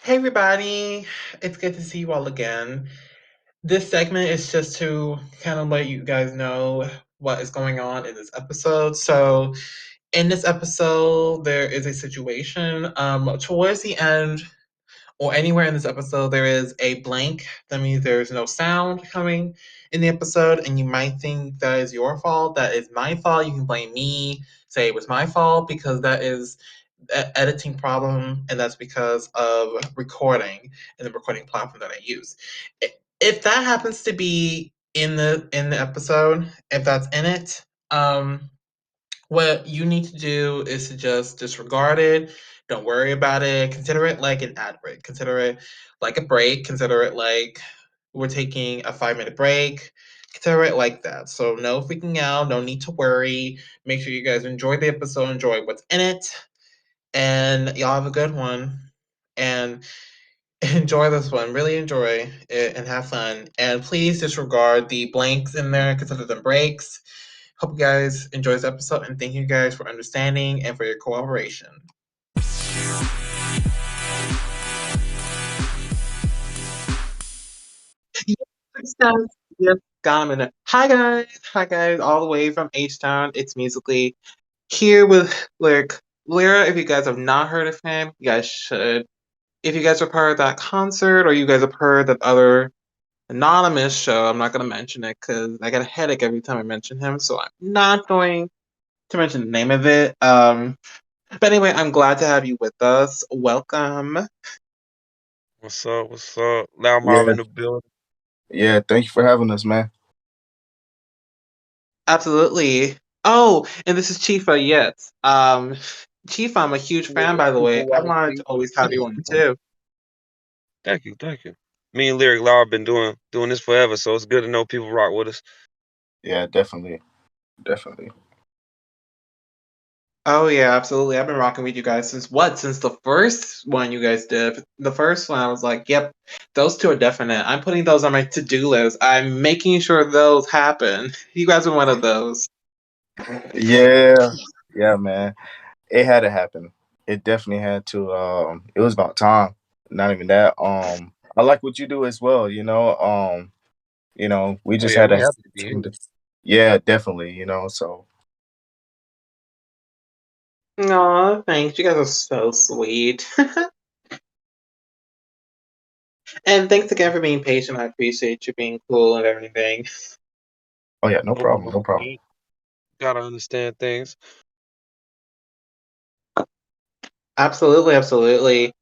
Hey everybody, it's good to see you all again. This segment is just to kind of let you guys know what is going on in this episode. So, in this episode, there is a situation. Towards the end, or anywhere in this episode, there is a blank. That means there's no sound coming in the episode, and you might think that is your fault. That is my fault. You can blame me, say it was my fault, because that is an editing problem, and that's because of recording and the recording platform that I use. If that happens to be in the episode, if that's in it, what you need to do is to just disregard it. Don't worry about it. Consider it like an ad break. Consider it like a break. Consider it like we're taking a 5 minute break. Consider it like that. So no freaking out. No need to worry. Make sure you guys enjoy the episode. Enjoy what's in it, and y'all have a good one. And enjoy this one. Really enjoy it and have fun. And please disregard the blanks in there. Consider them breaks. Hope you guys enjoy this episode, and thank you guys for understanding and for your cooperation. Yes, guys. Yes, got 'em in it. Hi guys, all the way from H Town. It's Musically here with Lyra. If you guys have not heard of him, you guys should. If you guys are part of that concert, or you guys have heard that other anonymous show, I'm not going to mention it because I get a headache every time I mention him, so I'm not going to mention the name of it. But anyway, I'm glad to have you with us. Welcome. What's up? What's up? Loud Mob Yeah, in the building. yeah. Thank you for having us, man. Absolutely. Oh, and this is Cheefa Yz. Cheefa, I'm a huge fan, by the way. I wanted to always have you on too. Thank you, thank you. Me and Lyric Law have been doing this forever, so it's good to know people rock with us. Yeah, definitely, definitely. Oh yeah, absolutely. I've been rocking with you guys since what? Since the first one you guys did. The first one, I was like, yep, those two are definite. I'm putting those on my to-do list. I'm making sure those happen. You guys are one of those. Yeah, yeah, man. It had to happen. It definitely had to. It was about time. Not even that. I like what you do as well. We Oh just yeah, had we to have. happy to be here. Yeah, definitely. So Aw, thanks. You guys are so sweet. And thanks again for being patient. I appreciate you being cool and everything. oh yeah, no No problem, no problem. problem. You gotta understand things. Absolutely, absolutely.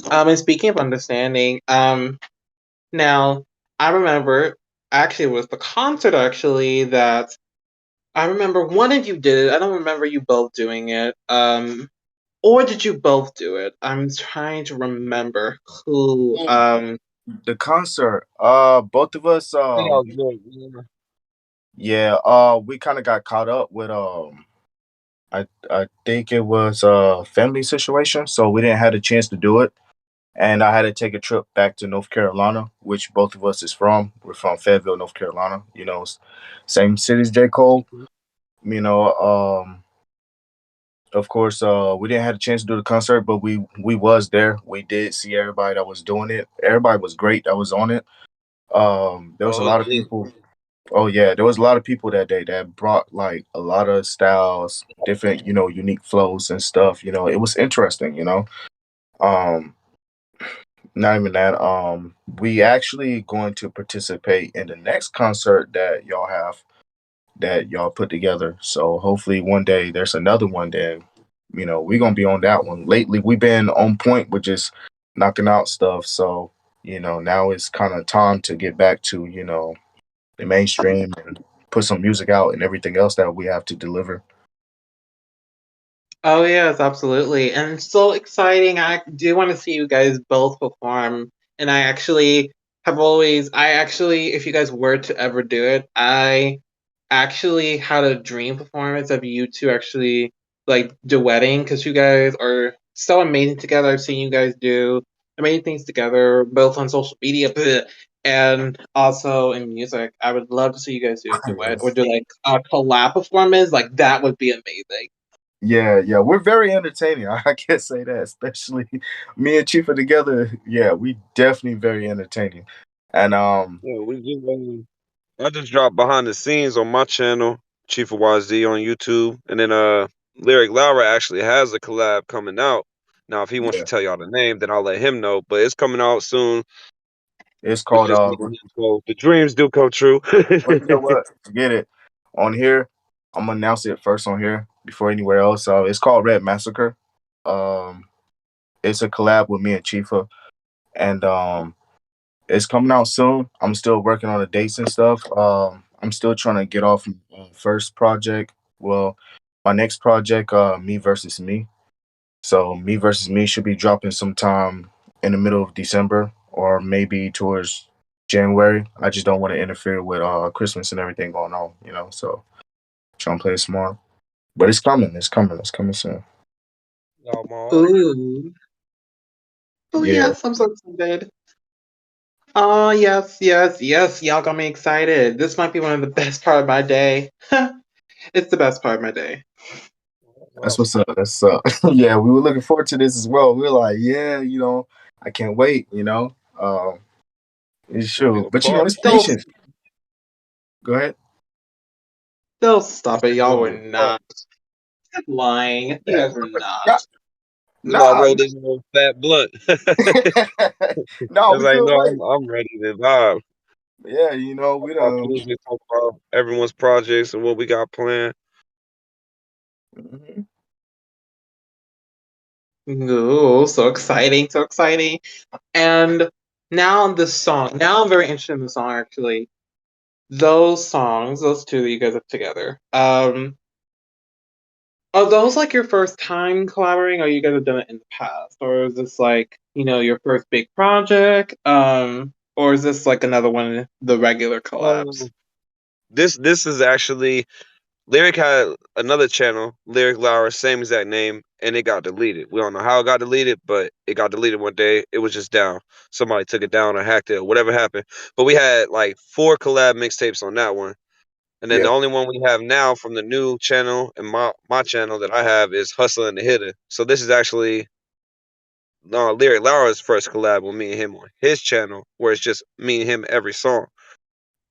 And speaking of understanding, now I remember actually it was the concert actually that I remember one of you did it. I don't remember you both doing it. Or did you both do it? I'm trying to remember who. The concert. Both of us. I think I was good. Yeah. Yeah. We kind of got caught up with I think it was a family situation, so we didn't have a chance to do it. And I had to take a trip back to North Carolina, which both of us is from. We're from Fayetteville, North Carolina. Same city as J. Cole. You know, of course, we didn't have a chance to do the concert, but we was there. We did see everybody that was doing it. Everybody was great that was on it. There was a Oh, it's lot of lit. people. Oh yeah, there was a lot of people that day that brought like a lot of styles, different, unique flows and stuff. It was interesting. Um, Not even that. We actually going to participate in the next concert that y'all put together. So hopefully one day there's another one that we're gonna be on that one. Lately we've been on point with just knocking out stuff. So now it's kind of time to get back to the mainstream and put some music out and everything else that we have to deliver. Oh yes, absolutely. And it's so exciting. I do want to see you guys both perform. And I actually, if you guys were to ever do it, I actually had a dream performance of you two actually like duetting because you guys are so amazing together. I've seen you guys do amazing things together, both on social media and also in music. I would love to see you guys do a duet or do like a collab performance. Like that would be amazing. Yeah, we're very entertaining. I can't say that, especially me and Chief are together. Yeah, we definitely very entertaining. And Yeah, I just dropped behind the scenes on my channel, Cheefa Yz on YouTube, and then Lyra actually has a collab coming out. Now, if he wants to yeah, tell y'all the name, then I'll let him know. But it's coming out soon. it's It's called just me and him, so the dreams do come true. well, you know what? Forget it. On here, I'm gonna announce it first on here before anywhere else. It's called Red Massacre. Um, it's a collab with me and Chifa, and it's coming out soon. I'm still working on the dates and stuff. I'm still trying to get off my first project. Well, my next project, Me versus Me. So Me versus Me should be dropping sometime in the middle of December or maybe towards January. I just don't want to interfere with Christmas and everything going on, you know. So trying to play it smart. But it's coming. It's coming. It's coming soon. Y'all, Mom. Ooh. Oh Yeah. yes, I'm so excited. Oh yes, yes, yes. Y'all got me excited. This might be one of the best part of my day. It's the best part of my day. That's That's awesome. what's up. That's yeah, we were looking forward to this as well. We were like, yeah, I can't wait, it's Gonna be true. the But party. it's Don't, patience. Go ahead. I don't stop it. said it's Y'all gonna were be a party. not lying. You guys were not. Nah, That's why I nah, rolled this little fat blunt. no, Cause we I couldn't know wait. I'm ready to vibe. Yeah, we Talk about done. music, talk about everyone's projects and what we got planned. Mhm. Ooh, so exciting, so exciting. And now on this song. Now I'm very interested in the song actually. Those songs, those two that you guys have together. Are those like your first time collaborating, or you guys have done it in the past? Or is this like, your first big project? Or is this like another one of the regular collabs? Um, this is actually Lyric had another channel, Lyric Lyra, same exact name, and it got deleted. We don't know how it got deleted, but it got deleted one day. It was just down. Somebody took it down or hacked it or whatever happened. But we had like 4 collab mixtapes on that one. And then Yeah. the only one we have now from the new channel and my channel that I have is Hustle and the Hitter. So this is actually Lyric Lyra's first collab with me and him on his channel, where it's just me and him every song.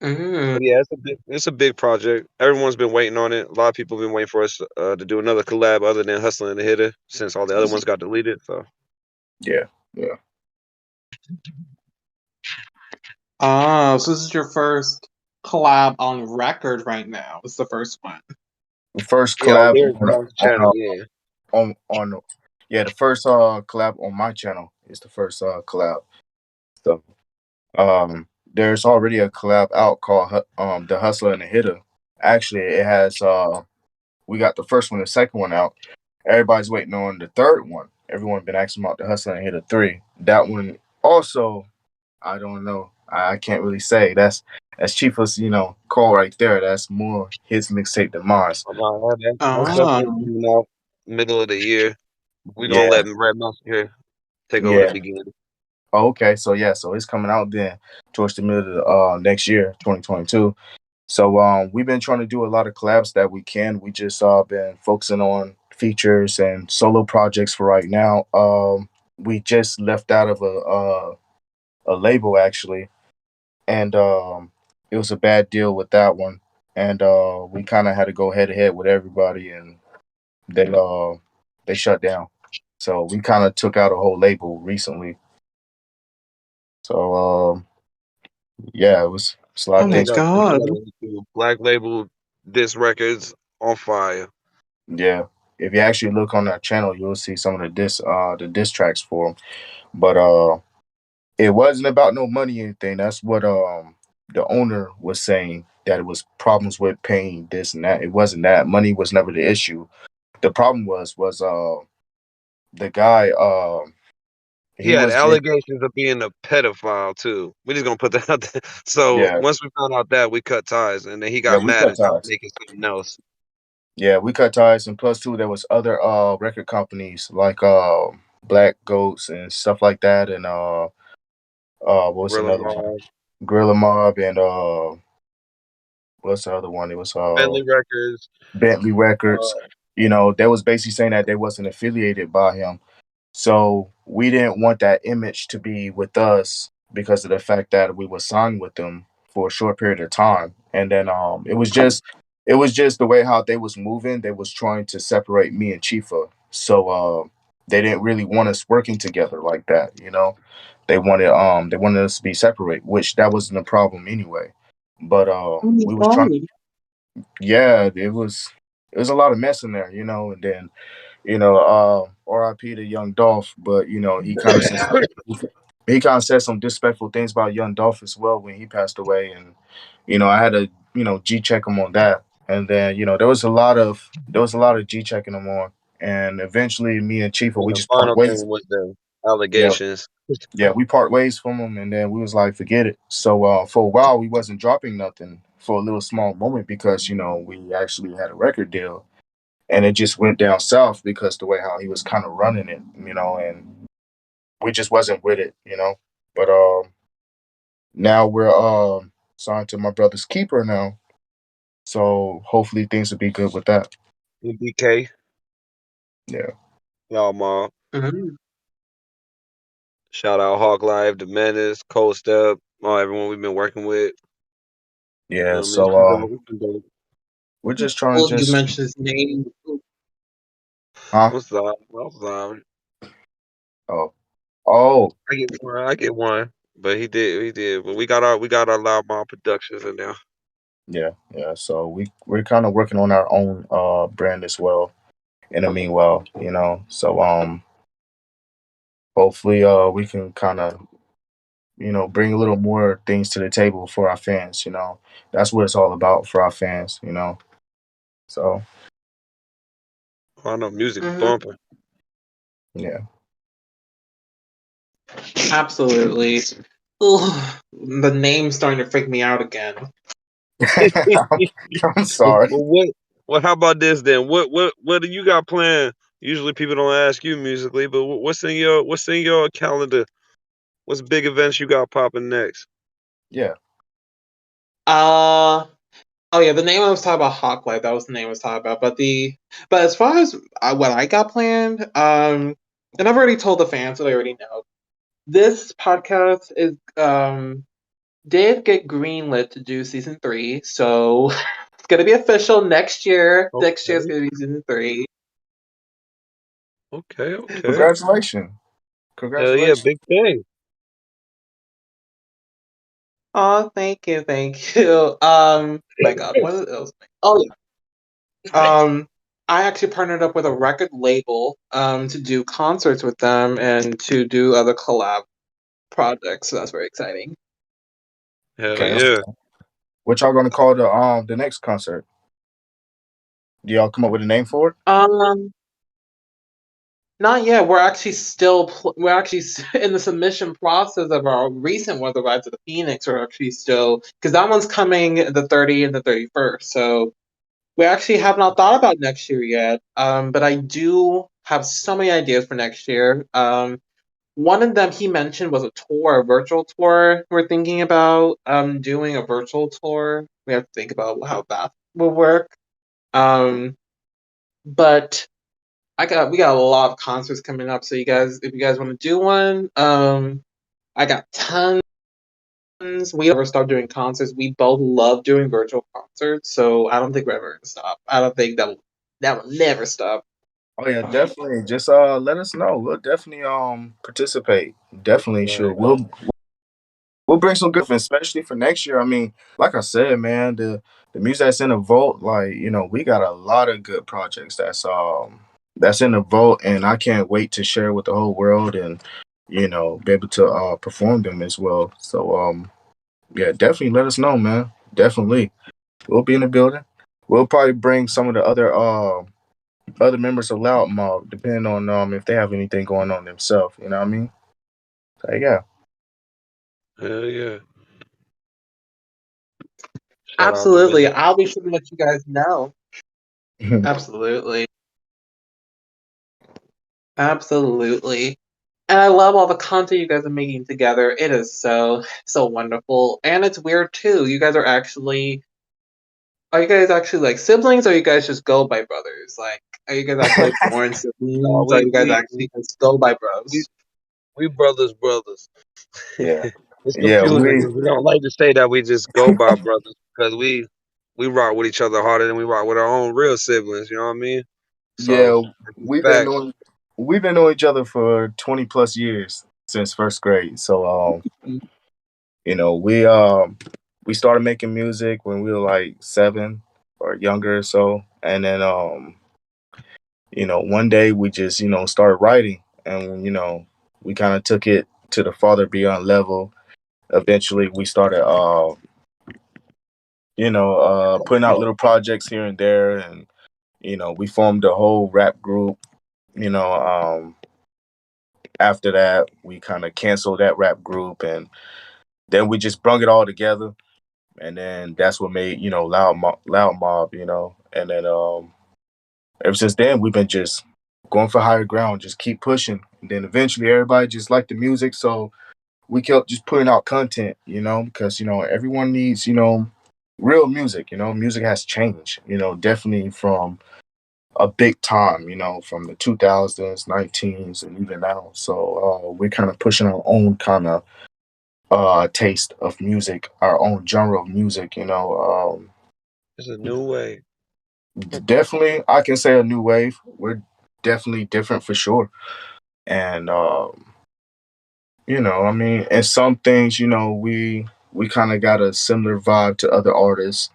Mm. But yeah, it's a big project. Everyone's been waiting on it. A lot of people have been waiting for us to do another collab other than Hustling the Hitter, since all the other ones got deleted. So Yeah. Yeah. So this is your first collab on record right now. It's the first one. The first yeah, on collab Lyric Lyra's channel, yeah. on yeah, the first collab on my channel is the first collab. So there's already a collab out called The Hustler and the Hitter. Actually, it has we got the first one and the second one out. Everybody's waiting on the third one. Everyone been asking about The Hustler and Hitter 3. That one also, I don't know. I can't really say. That's Chief's, call right there. That's more his mixtape than mine. That's Ah. definitely coming out middle of the year. We gonna Yeah, let Red Monster take over the yeah. beginning. Oh, okay, so yeah, so it's coming out then towards the middle of next year, 2022. So we've been trying to do a lot of collabs that we can. We just been focusing on features and solo projects for right now. We just left out of a label actually, and it was a bad deal with that one. And we kind of had to go head to head with everybody, and they shut down. So we kind of took out a whole label recently. So yeah, it's a lot Oh of my Check things. out the god. channel YouTube. Black Label Disc Records on fire. Yeah, if you actually look on that channel, you'll see some of the diss tracks for them. But it wasn't about no money or anything. That's what the owner was saying, that it was problems with paying this and that. It wasn't that. Money was never the issue. The problem was the guy He he had was getting, allegations of being a pedophile too. We just gonna put that out there. So yeah, once we found out that, we cut ties, and then he yeah, got we mad cut and started ties. making something else. Yeah, we cut ties, and plus two, there was other record companies like Black Goats and stuff like that, and what was Gorilla another one? Mob, Gorilla Mob, and what's the other one? It was Bentley Records. Bentley Uh, Records. they was basically saying that they wasn't affiliated by him. So we didn't want that image to be with us because of the fact that we were signed with them for a short period of time. And then it was just the way how they was moving. They was trying to separate me and Chifa. So they didn't really want us working together like that. They wanted us to be separate, which that wasn't a problem anyway. But Oh my we was trying, god. yeah, it was a lot of mess in there. And then RIP to Young Dolph, but he kind of said some disrespectful things about Young Dolph as well when he passed away, and I had to G check him on that, and then there was a lot of G checking him on, and eventually me and Chifa And we the just part final ways. thing was the Yeah, allegations. yeah, we part ways from him, and then we was like, forget it. So for a while we wasn't dropping nothing for a little small moment because we actually had a record deal, and it just went down south because the way how he was kind of running it, and we just wasn't with it. But now we're signed to my brother's keeper now, so hopefully things will be good with that. BK, Yeah, y'all mom. Mhm. Shout out Hawk Live, The Menace, Cold Step, all everyone we've been working with. You yeah. know what I mean? It's So been dope. It's been dope. we're just trying to Well, you just, mentioned his name. huh? What's up? What's up? Oh, oh, I get one. I get one. But he did. He did. But we got our Loud Mom Productions in there. yeah, yeah. So we're kind of working on our own brand as well. In the meanwhile, so hopefully we can kind of bring a little more things to the table for our fans. That's what it's all about for our fans. So I know music Mhm. bumping. yeah. Absolutely. Ugh, the name's starting to freak me out again. I'm, I'm sorry. Well, what? How about this then? What do you got planned? Usually people don't ask you musically, but what's in your calendar? What's big events you got popping next? Yeah. Uh oh yeah, the name I was talking about, Hawklight. That was the name I was talking about. But as far as what I got planned, and I've already told the fans, so they already know. This podcast is did get greenlit to do season 3, so it's gonna be official next year. Next year is Okay, gonna be season 3. okay, okay. Congratulations. Hell yeah, Congratulations. big thing. Oh, thank you, thank you. My God, what else? Oh yeah. I actually partnered up with a record label to do concerts with them and to do other collab projects. So that's very exciting. Hell Okay. yeah. What y'all gonna call the next concert? Do y'all come up with a name for it? Um, Not yet. We're actually in the submission process of our recent one, the Rise of the Phoenix. We're actually still because that one's coming the 30th and the 31st. So we actually have not thought about next year yet. But I do have so many ideas for next year. One of them he mentioned was a tour, a virtual tour. We're thinking about doing a virtual tour. We have to think about how that will work. Um, but we got a lot of concerts coming up. So if you guys want to do one, I got tons. We never stop doing concerts. We both love doing virtual concerts, so I don't think we're ever gonna stop. I don't think that will never stop. Oh yeah, definitely. Just let us know. We'll definitely participate. Definitely sure. Right. We'll bring some good, especially for next year. I mean, like I said, man, the music that's in the vault, like we got a lot of good projects that's in the vault, and I can't wait to share with the whole world and be able to perform them as well. So yeah, definitely let us know, man. Definitely, we'll be in the building. We'll probably bring some of the other members of Loud Mob, depending on if they have anything going on themselves. You know what I mean? So yeah. Hell yeah. Shout out to Absolutely, Minute. I'll be sure to let you guys know. Absolutely, absolutely. And I love all the content you guys are making together. It is so wonderful, and it's weird too. Are you guys actually like siblings, or you guys just go by brothers? Like, Are you guys actually born No, siblings? Are you guys actually just go by we bros? we brothers. Yeah, It's yeah, confusing because we don't like to say that we just go by brothers because we rock with each other harder than we rock with our own real siblings. You know what I mean? So yeah. it's a We've been fact. knowing we've been knowing each other for 20 plus years since first grade. So you know, we started making music when we were like 7 or younger or so, and then you know, one day we just started writing, and we kind of took it to the farther beyond level. Eventually, we started putting out little projects here and there, and we formed a whole rap group. You know, after that, we kind of canceled that rap group, and then we just brung it all together, and then that's what made Loud Mob. And then ever since then, we've been just going for higher ground, just keep pushing. And then eventually, everybody just liked the music, so we kept just putting out content. Because everyone needs real music. Music has changed. Definitely from a big time, from the 2000s, 19s, and even now. So we're kind of pushing our own kind of taste of music, our own genre of music. It's a new way. Definitely, I can say a new wave. We're definitely different for sure, and I mean, and some things, we kind of got a similar vibe to other artists.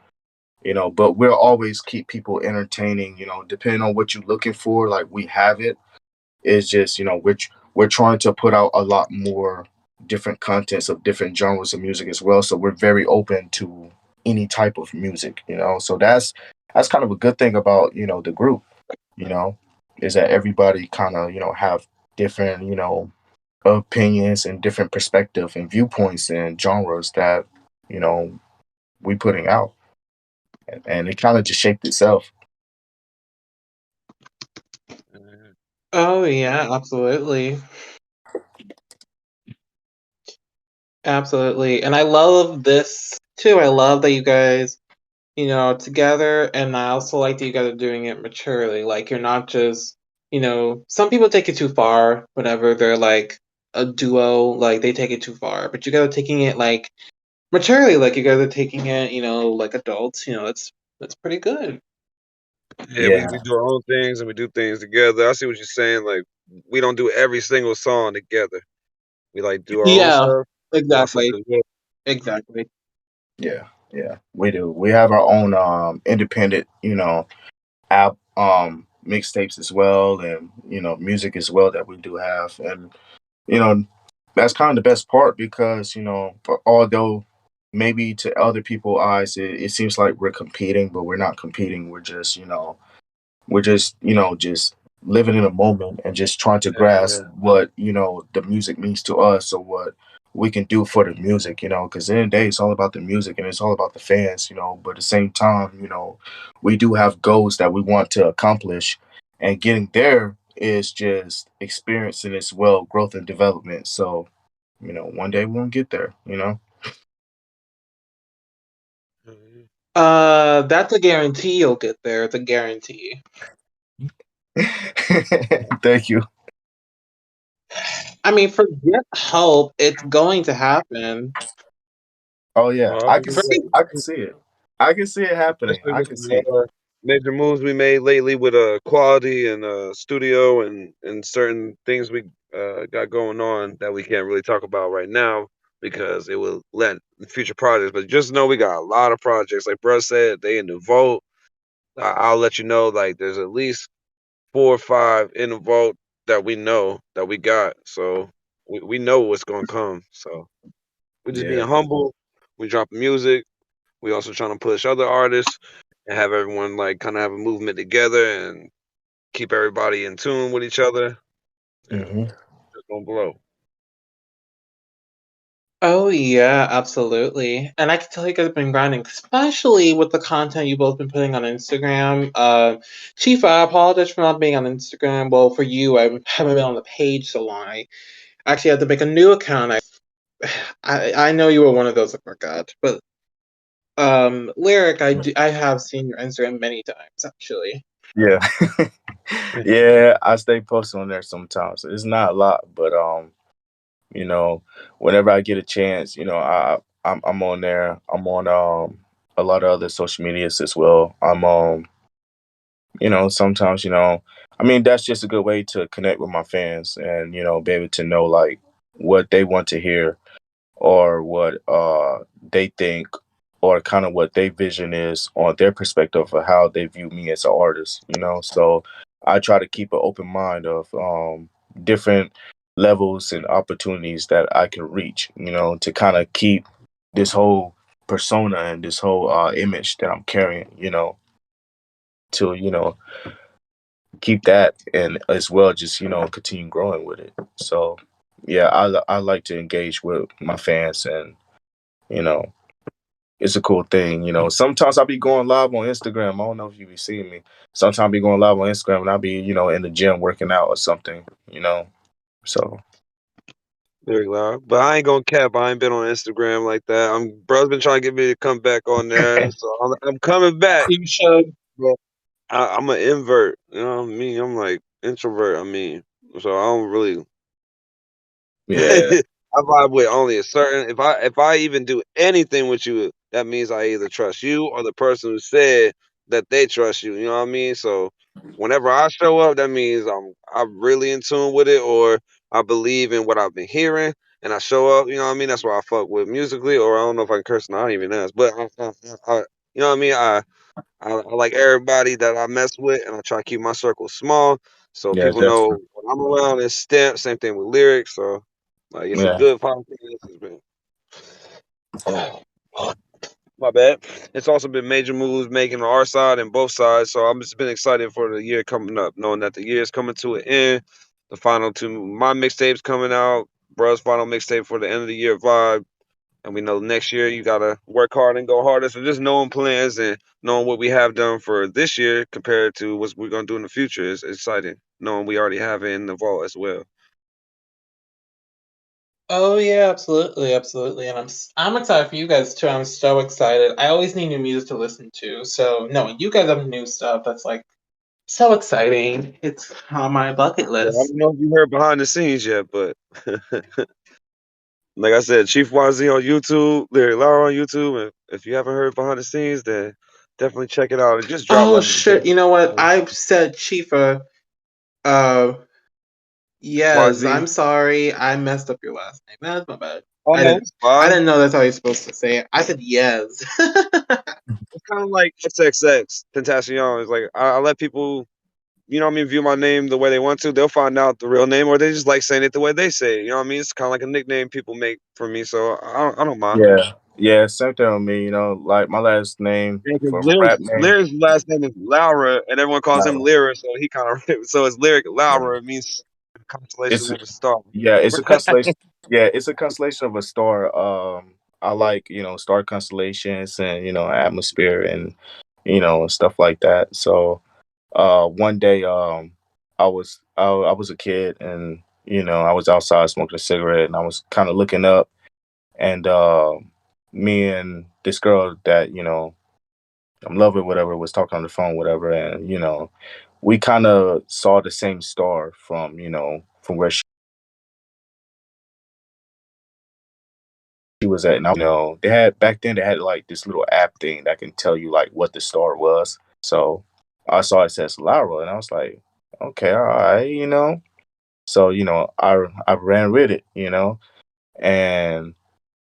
But we'll always keep people entertaining. Depending on what you're looking for, like we have it. It's just we're trying to put out a lot more different contents of different genres of music as well. So we're very open to any type of music. So that's kind of a good thing about the group. You know, is that everybody kind of have different opinions and different perspective and viewpoints and genres that you know we putting out, and it kind of just shaped itself. Mhm. Oh yeah, absolutely. Absolutely. And I love this too. I love that you guys, together, and I also like that you guys are doing it maturely. Like you're not just, some people take it too far whenever they're like a duo, like they take it too far. But you guys are taking it like maturely, like you guys are taking it, like adults, that's pretty good. Yeah, we, Yeah. we do our own things and we do things together. I see what you're saying. Like we don't do every single song together. We like do our own Yeah, stuff. We also exactly. do yeah, Exactly. Yeah, yeah, we do. We have our own independent, app mixtapes as well, and music as well that we do have, and you know that's kind of the best part because although maybe to other people's eyes it seems like we're competing, but we're not competing. We're just living in a moment and just trying to grasp yeah. what the music means to us, or what we can do for the music. Because in the end of the day, it's all about the music and it's all about the fans. But at the same time, we do have goals that we want to accomplish, and getting there is just experiencing as well growth and development. So one day we'll get there. Mhm. That's a guarantee you'll get there. It's a guarantee. Thank you. I mean, forget hope. It's going to happen. Oh yeah, Well, I we can do see, that. I can see it. I can see it happening. Especially I with can see the it. major moves we made lately with quality and studio and certain things we got going on that we can't really talk about right now because it will let future projects. But just know we got a lot of projects. Like Bruh said, they in the vault. I'll let you know. Like there's at least 4 or 5 in the vault that we know that we got. So we know what's gonna come. So we just Yeah. being humble. We dropping music. We also trying to push other artists and have everyone like kind of have a movement together and keep everybody in tune with each other. And Hmm. it's gonna blow. Oh yeah, absolutely. And I can tell you guys have been grinding, especially with the content you both been putting on Instagram. Chief, I apologize for not being on Instagram. Well, for you, I haven't been on the page so long. I actually had to make a new account. I know you were one of those that forgot, but Lyric, I have seen your Instagram many times actually. Yeah. Yeah, I stay posted on there sometimes. It's not a lot, but you know, whenever I get a chance, I'm on there. I'm on a lot of other social medias as well. Sometimes, I mean, that's just a good way to connect with my fans and, be able to know like what they want to hear or what they think or kind of what their vision is on their perspective of how they view me as an artist. So I try to keep an open mind of different levels and opportunities that I can reach, to kind of keep this whole persona and this whole image that I'm carrying, to, keep that and as well just, continue growing with it. So yeah, I like to engage with my fans and, you know, it's a cool thing. Sometimes I'll be going live on Instagram. I don't know if you be seeing me. Sometimes I'll be going live on Instagram and I'll be, in the gym working out or something. So Very loud. But I ain't gonna cap. I ain't been on Instagram like that. Bro's been trying to get me to come back on there, so I'm coming back. You should. But I'm an invert. You know what I mean? I'm like introvert. I mean, so I don't really. yeah, I vibe with only a certain. If I even do anything with you, that means I either trust you or the person who said that they trust you. You know what I mean? So whenever I show up, that means I'm really in tune with it, or I believe in what I've been hearing, and I show up. You know what I mean? That's why I fuck with musically, or I don't know if I can curse. Now, I don't even ask, but you know what I mean? I like everybody that I mess with, and I try to keep my circle small so yeah, people definitely. know when I'm around. It's stamp. Same thing with lyrics. So like it's a Yeah, good podcast. It's been my bad. It's also been major moves making on our side and both sides. So I'm just been excited for the year coming up, knowing that the year is coming to an end. The final two my mixtapes coming out. Bruh's final mixtape for the end of the year vibe. And we know next year you gotta work hard and go harder. So just knowing plans and knowing what we have done for this year compared to what we're gonna do in the future is exciting. Knowing we already have it in the vault as well. Oh yeah, absolutely, absolutely, and I'm excited for you guys too. I'm so excited. I always need new music to listen to, so no, you guys have new stuff that's like so exciting. It's on my bucket Yeah, I list. don't know if you heard behind the scenes yet, but like I said, Chief YZ on YouTube, Lyric Laura on YouTube, and if you haven't heard behind the scenes, then definitely check it out. It just dropped Oh like a day shit! You know what? I've said Cheefa. Uh, yes. YZ. I'm sorry. I messed up your last name. That's my bad. Oh I no, didn't. it's I fine. didn't know that's how you're supposed to say it. I said yes. It's kind of like XXX Tentacion. It's like I let people, you know what I mean, view my name the way they want to. They'll find out the real name, or they just like saying it the way they say it. You know what I mean? It's kind of like a nickname people make for me, so I don't mind. yeah, yeah. Same thing with me. Like my last name Yeah, because for my rap name. Lyric's last name is Lyra, and everyone calls him Lyra, so he kind of so it's Lyric Yeah. Lyra. It means constellation It's of a star. yeah, it's a constellation. Yeah, it's a constellation of a star. I like star constellations and atmosphere and and stuff like that. So one day I was a kid and I was outside smoking a cigarette and I was kind of looking up and me and this girl that I'm loving whatever was talking on the phone whatever and we kind of saw the same star from from where she was at. And they had back then they had like this little app thing that can tell you like what the star was. So I saw it says Lyra, and I was like, okay, all right. So I ran with it, and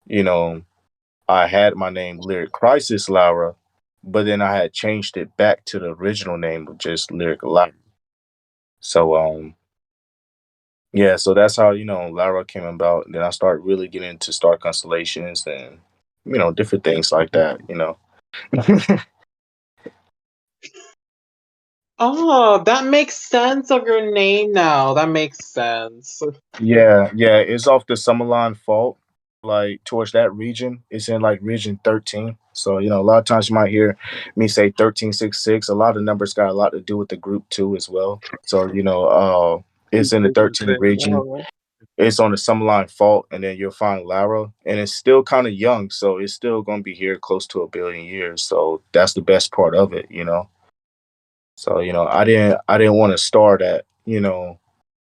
you know I had my name Lyric Crisis Lyra, but then I had changed it back to the original name of just Lyric Lyra. So yeah, so that's how Lyra came about. Then I started really getting into star constellations and different things like that. Oh, that makes sense of your name now. That makes sense. Yeah, yeah, it's off the Summerline Fault, like towards that region. It's in like region 13. So, a lot of times you might hear me say 1366. A lot of numbers got a lot to do with the group too as well. So, it's in the 13 region. It's on the Summerline Fault, and then you'll find Lara, and it's still kind of young, so it's still gonna be here close to 1 billion years. So that's the best part of it. So I didn't want a star that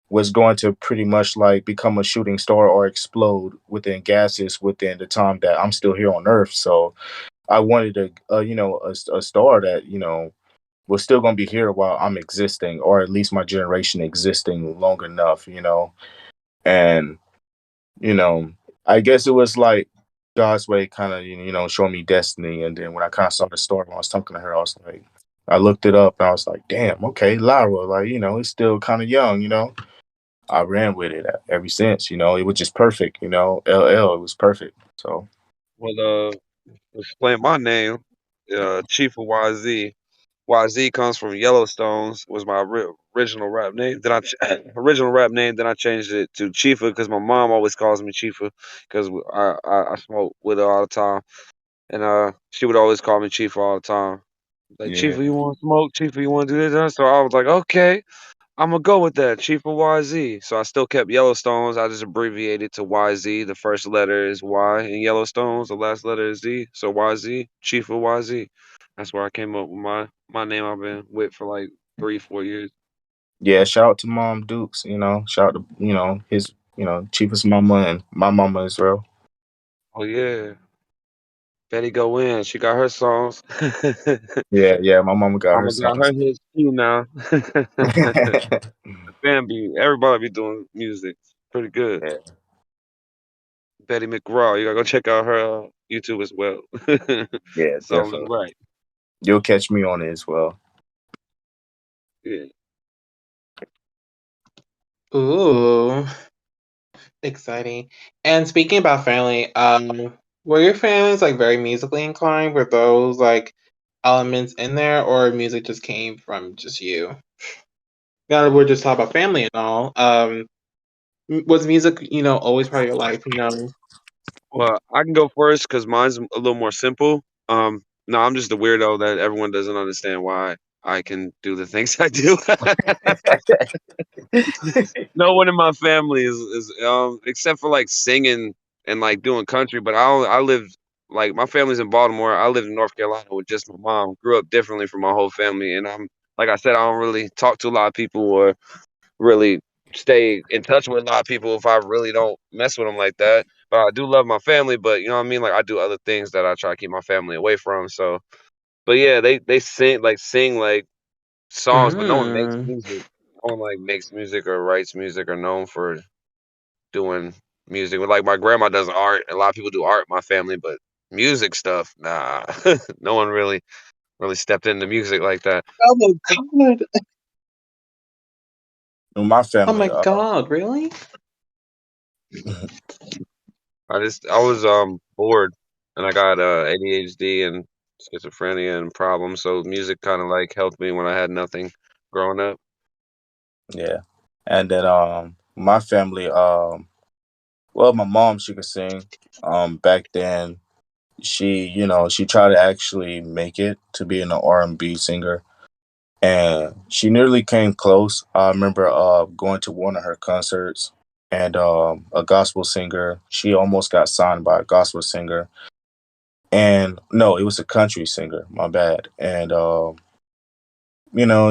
was going to pretty much like become a shooting star or explode within gases within the time that I'm still here on Earth. So I wanted a star that was still going to be here while I'm existing, or at least my generation existing long enough. And you know, I guess it was like God's way, kind of showing me destiny. And then when I kind of saw the star, when I was talking to her, I was like, I looked it up and I was like, damn, okay, Lyra, like it's still kind of young. I ran with it ever since. It was just perfect. LL, it was perfect. So Well, explain my name, Cheefa Yz. YZ comes from Yellowstones. Was my original rap name. Then original rap name. Then I changed it to Cheefa because my mom always calls me Cheefa because I smoke with her all the time, and she would always call me Cheefa all the time. Like yeah, Cheefa, you want to smoke? Cheefa, you want to do this? So I was like, okay. I'm gonna go with that, Chief of YZ. So I still kept Yellowstones. I just abbreviated to YZ. The first letter is Y in Yellowstones. The last letter is Z. So YZ, Chief of YZ. That's where I came up with my name. I've been with for like 3 4 years. yeah. Shout out to Mom Dukes. Shout out to his chiefest mama and my mama as well. Oh yeah, Betty go in. She got her songs. Yeah, yeah. My mama got her Mama got her songs. hits too now. Bambi, everybody be doing music. Pretty good. Yeah, Betty McGraw. You gotta go check out her YouTube as well. yeah, Songs is definitely. right. You'll catch me on it as well. Yeah. Ooh, exciting. And speaking about family, were your families like very musically inclined? Were those like elements in there, or music just came from just you? Now that we're just talking about family and all, was music, always part of your life? Well, I can go first because mine's a little more simple. No, I'm just a weirdo that everyone doesn't understand why I can do the things I do. No one in my family is except for like singing and like doing country. But I lived like my family's in Baltimore. I lived in North Carolina with just my mom. Grew up differently from my whole family, and I'm like I said, I don't really talk to a lot of people or really stay in touch with a lot of people if I really don't mess with them like that. But I do love my family, but you know what I mean? Like I do other things that I try to keep my family away from. So, but yeah, they sing like songs, but no one makes Mm. music. No one like makes music or writes music or known for doing music. Like my grandma does art. A lot of people do art in my family, but music stuff, nah. No one really stepped into music like that. Oh my god! In my Oh family, my god! Really? I was bored and I got ADHD and schizophrenia and problems, so music kind of like helped me when I had nothing growing up. yeah, and then my family, well, my mom, she could sing. Back then, she tried to actually make it to being an R&B singer, and she nearly came close. I remember going to one of her concerts, and a gospel singer, she almost got signed by a gospel singer, and no, it was a country singer. My bad. And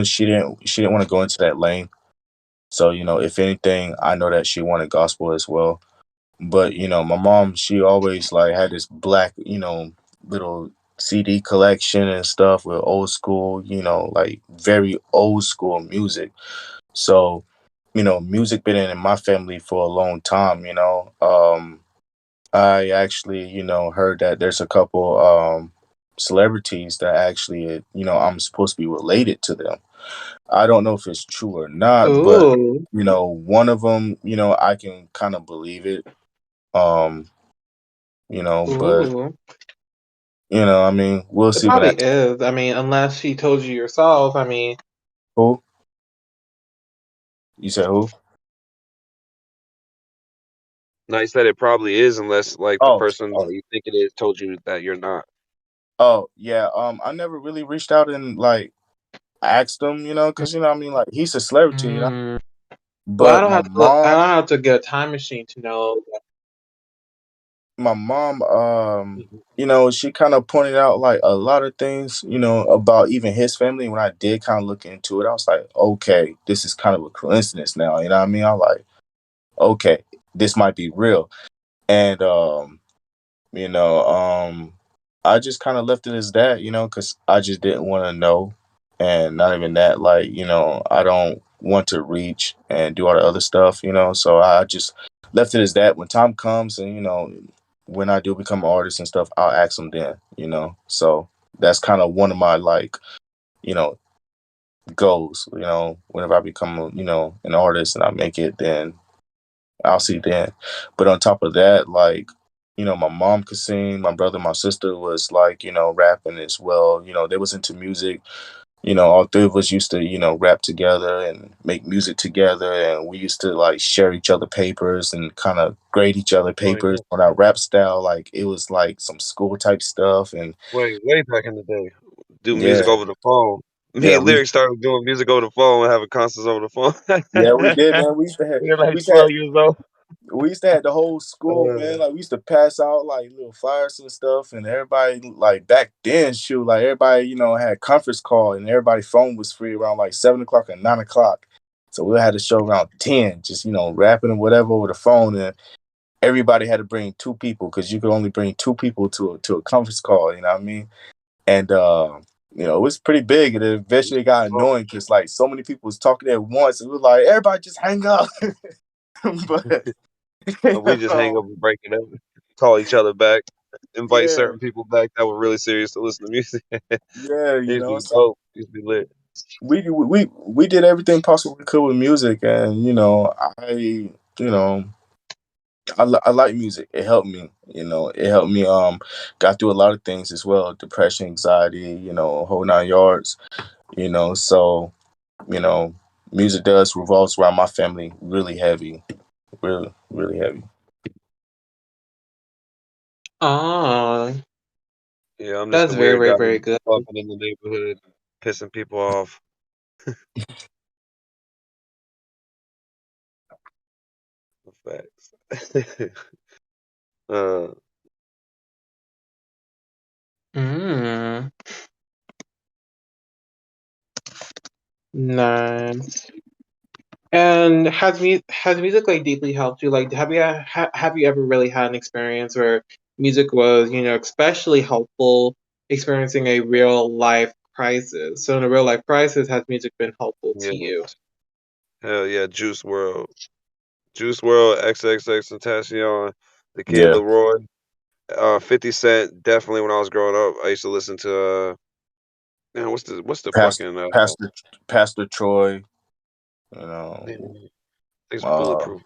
she didn't want to go into that lane. So if anything, I know that she wanted gospel as well. But my mom, she always like had this black, little CD collection and stuff with old school, like very old school music. So music been in my family for a long time. I actually heard that there's a couple celebrities that actually I'm supposed to be related to them. I don't know if it's true or not, but Ooh, one of them, I can kind of believe it. Um, but ooh. I mean, we'll It see what probably happens. is. I mean, unless she told you yourself. I mean, Who? You said who? And I said it probably is, unless like the Oh, person that oh, you think it is told you that you're not. oh, yeah. I never really reached out and like asked him, because I mean, like he's a celebrity, mm, well, I but don't my have to. I mom, don't have to get a time machine to know. my mom, Mhm. she kind of pointed out like a lot of things, about even his family. When I did kind of look into it, I was like, okay, this is kind of a coincidence now. You know what I mean? I'm like, okay, this might be real. And you know, I just kind of left it as that, because I just didn't want to know, and not even that, like, I don't want to reach and do all the other stuff, so I just left it as that. When time comes, and when I do become an artist and stuff, I'll ask them then, so that's kind of one of my like, you know, goals. Whenever I become, an artist and I make it, then I'll see then. But on top of that, like, my mom could sing, my brother, my sister was like, rapping as well. They was into music. All three of us used to, rap together and make music together, and we used to like share each other papers and kind of grade each other Way, papers on our rap style. Like it was like some school type stuff, and way back in the day. Do music yeah, over the phone. Me yeah, and Lyric started doing music over the phone and having concerts over the phone. we did, man. We used to have, We were like we used to have 12 years old. we used to have the whole school, man. Uh, Like we used to pass out like little flyers and stuff, and everybody like back then, shoot, like everybody, had conference call, and everybody's phone was free around like 7 o'clock or 9 o'clock. So we had to show around 10, just rapping and whatever over the phone, and everybody had to bring two people because you could only bring two people to a conference call. You know what I mean? And it was pretty big, and it eventually got annoying because like so many people was talking at once, and we was like, everybody just hang up. But we just hang up and break it up, call each other back, invite yeah, certain people back that were really serious to listen to music. It yeah, used to be so dope. It used to be lit. we did everything possible we could with music, and I like music. It helped me, it helped me got through a lot of things as well, depression, anxiety, whole 9 yards, so you know music does revolves around my family really heavy, really really heavy. Ah, Yeah, I'm just that's the very, weird very, guy very good. walking in the neighborhood, pissing people off. Facts. uh, Mm, nice. And has music like deeply helped you? Like, have you ever really had an experience where music was, especially helpful experiencing a real life crisis? So in a real life crisis, has music been helpful to you? yes. Hell yeah, Juice World. Juice World, XXX Tentacion, The Kid Yeah, Leroy, 50 Cent. Definitely when I was growing up, I used to listen to man, what's the Pastor fucking Pastor Pastor Troy, man, things uh bulletproof.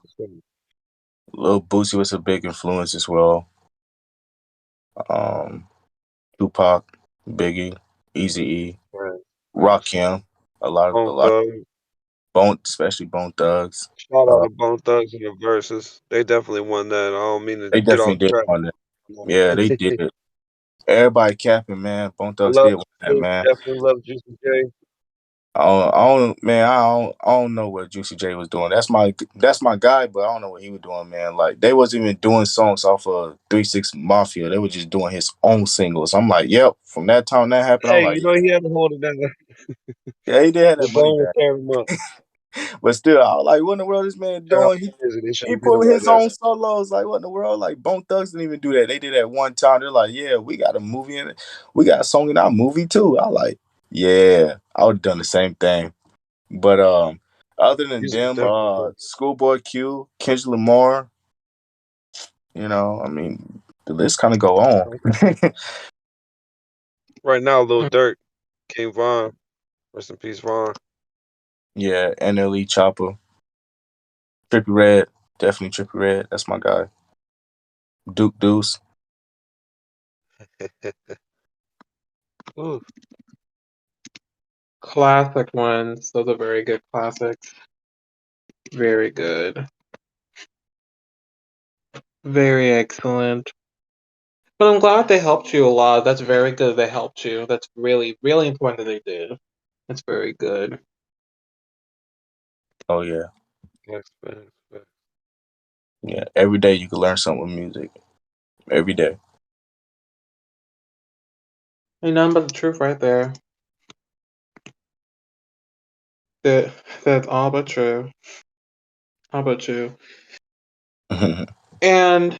Lil Boosie was a big influence as well. um Tupac, Biggie, Easy E, Right. Facts. Rakim, a Bone lot, Thug. Bone, especially Bone Thugs. Shout out Uh, to Bone Thugs and the Verses. They definitely won that. I don't mean to they get definitely off did track. on that. Yeah, they did. Everybody capping, man. Bone I Thugs love did win that, Juice, man. definitely love Juicy J. I don't know what Juicy J was doing. That's my guy, but I don't know what he was doing, man. Like they wasn't even doing songs off of 3 6 Mafia. They were just doing his own singles. I'm like, yep. From that time that happened, I'm Hey, like, you know he had to hold it down. yeah, he did have The that money Bone was back. tearing him up. But still, I was like, what in the world is this man Tearing up doing? He the music. They he shouldn't beat him pulling like his that. own solos. Like, what in the world? Like Bone Thugs didn't even do that. They did that one time. They're like, yeah, we got a movie in it. We got a song in our movie too. I like, yeah, I would have done the same thing. But other than Music is them, definitely good. Schoolboy Q, Kendrick Lamar, I mean, the list kind of go on. Right now, Lil Durk, King Von, rest in peace, Von. Yeah, NLE Chopper, Trippie Red, definitely Trippie Red. That's my guy. Duke Deuce. Ooh, Classic ones. Those are very good classics. Very good. Very excellent. But I'm glad they helped you a lot. That's very good they helped you. That's really, really important that they did. That's very good. Oh yeah, facts, facts, facts. yeah. Every day you can learn something with music. every day. Ain't nothing but the truth right there. That that's all but true. All but true. And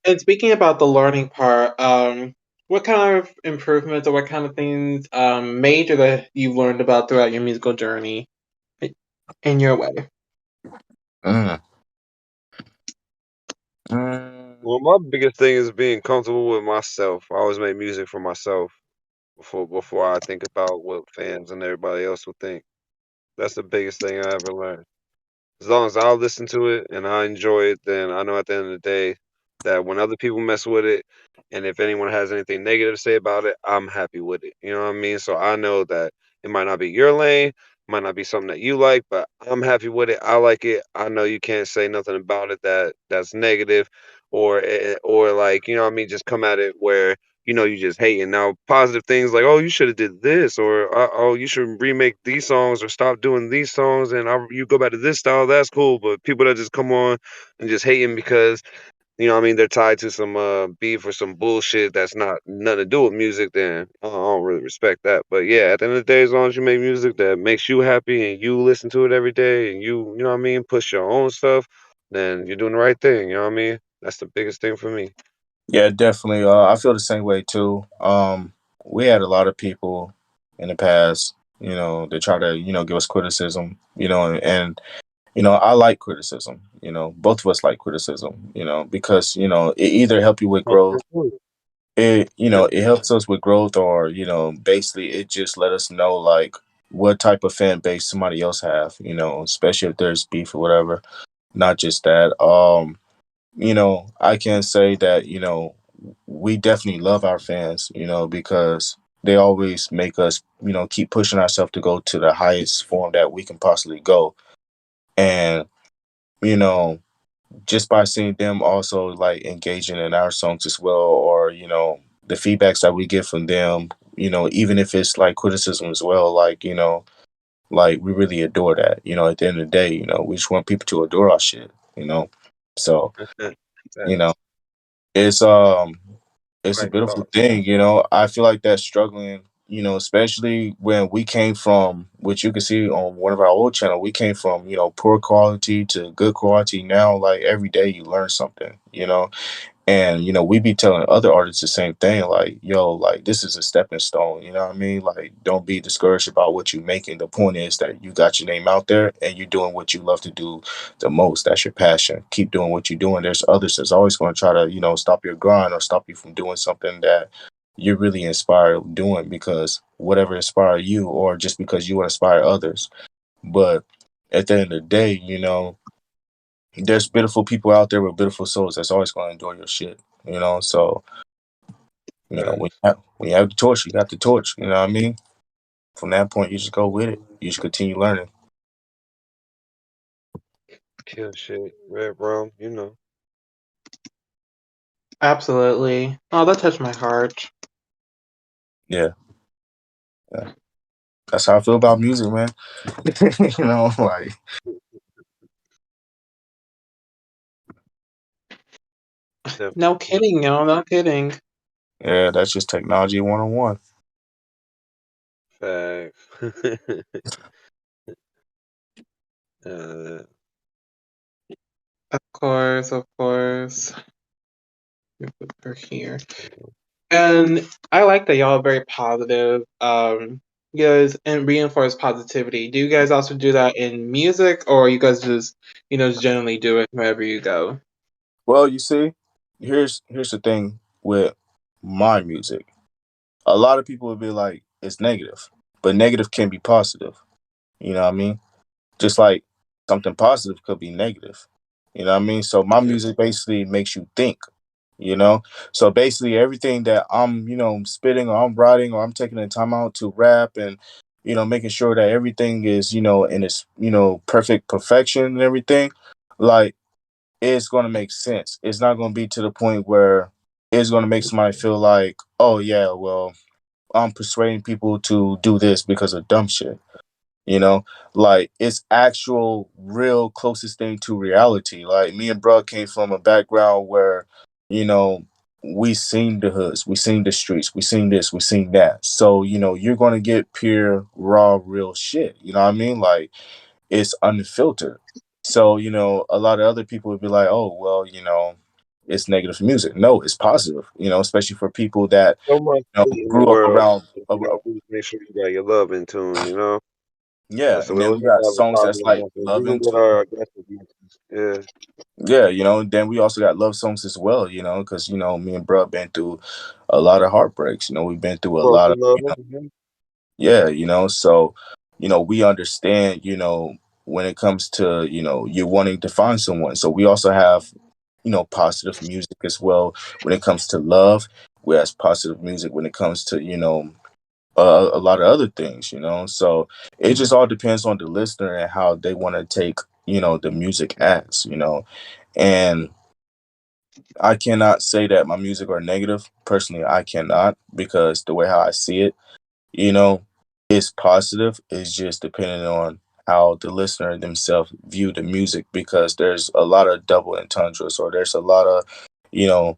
and speaking about the learning part, what kind of improvements or what kind of things major that you've learned about throughout your musical journey in your way? Mm. Mm. Well, my biggest thing is being comfortable with myself. I always make music for myself before I think about what fans and everybody else would think. That's the biggest thing I ever learned. As long as I listen to it and I enjoy it, then I know at the end of the day that when other people mess with it, and if anyone has anything negative to say about it, I'm happy with it. You know what I mean? So I know that it might not be your lane, might not be something that you like, but I'm happy with it. I like it. I know you can't say nothing about it that's negative, or like, you know what I mean, just come at it where you just hating. Now, positive things like, oh, you should have did this, or oh, you should remake these songs, or stop doing these songs, and you go back to this style. That's cool. But people that just come on and just hating because what I mean, they're tied to some beef or some bullshit that's not nothing to do with music, then I don't really respect that. But yeah, at the end of the day, as long as you make music that makes you happy and you listen to it every day and you know what I mean, push your own stuff, then you're doing the right thing. You know what I mean? That's the biggest thing for me. Yeah, definitely. I feel the same way too. We had a lot of people in the past, they try to, give us criticism, and I like criticism. Both of us like criticism, because it either help you with growth. Absolutely. It Yep. it helps us with growth, or basically it just let us know like what type of fan base somebody else have. Especially if there's beef or whatever. Not just that. I can say that, we definitely love our fans, because they always make us, keep pushing ourselves to go to the highest form that we can possibly go. And, you know, just by seeing them also like engaging in our songs as well, or, the feedbacks that we get from them, even if it's like criticism as well, like, like we really adore that. At the end of the day, we just want people to adore our shit, you know. So, you know, Facts. it's it's a Right beautiful thoughts. thing. I feel like that struggling, especially when we came from, which you can see on one of our old channel, we came from, poor quality to good quality. Now like every day you learn something, and we be telling other artists the same thing, like, yo, like this is a stepping stone, you know what I mean? Like, don't be discouraged about what you're making. The point is that you got your name out there and you're doing what you love to do the most. That's your passion. Keep doing what you're doing. There's others that's always going to try to, stop your grind or stop you from doing something that you're really inspired doing, because whatever inspire you, or just because you inspire others. But at the end of the day, there's beautiful people out there with beautiful souls that's always going to enjoy your shit, So, Facts. when you have the torch, you got the torch. You know what I mean? From that point, you just go with it. You just continue learning. Kill shit. Red rum, you know. Absolutely. Oh, that touched my heart. Yeah, yeah. That's how I feel about music, man. Like, No Definitely. kidding, yo, no kidding. yeah, that's just technology 101. Facts. uh, Of course, of course. Let me put her here. And I like that y'all are very positive. You guys and reinforce positivity. Do you guys also do that in music, or you guys just just generally do it wherever you go? Well, you see, here's the thing with my music. A lot of people would be like, it's negative, but negative can be positive. You know what I mean? Just like something positive could be negative. You know what I mean? So my yeah. music basically makes you think, you know? So basically everything that I'm, spitting, or I'm writing, or I'm taking the time out to rap, and, making sure that everything is, in its, perfect perfection and everything, like, it's gonna make sense. It's not gonna be to the point where it's gonna make somebody feel like, oh yeah, well, I'm persuading people to do this because of dumb shit. You know, like it's actual, real closest thing to reality. Like me and Bruh came from a background where, you know, we seen the hoods, we seen the streets, we seen this, we seen that. So, you're gonna get pure, raw, real shit. You know what I mean? Like, it's unfiltered. So, a lot of other people would be like, oh, well, it's negative music. No, it's positive, especially for people that, So much hate in the grew up world. around, You gotta always make sure you got your love in tune, you know? yeah. So And we then always we have to got have a songs that's positive like message, love even into, with our aggressive messages. Yeah. yeah, then we also got love songs as well, because, me and bruh been through a lot of heartbreaks. We've been through a lot of, Broken love. Yeah. yeah, so, we understand, when it comes to, you wanting to find someone. So we also have, positive music as well when it comes to love. We have positive music when it comes to, a lot of other things, So it just all depends on the listener and how they want to take, the music as, And I cannot say that my music are negative. Personally, I cannot, because the way how I see it, you know, is positive. It's just depending on how the listener themselves view the music, because there's a lot of double entendres, or there's a lot of, you know,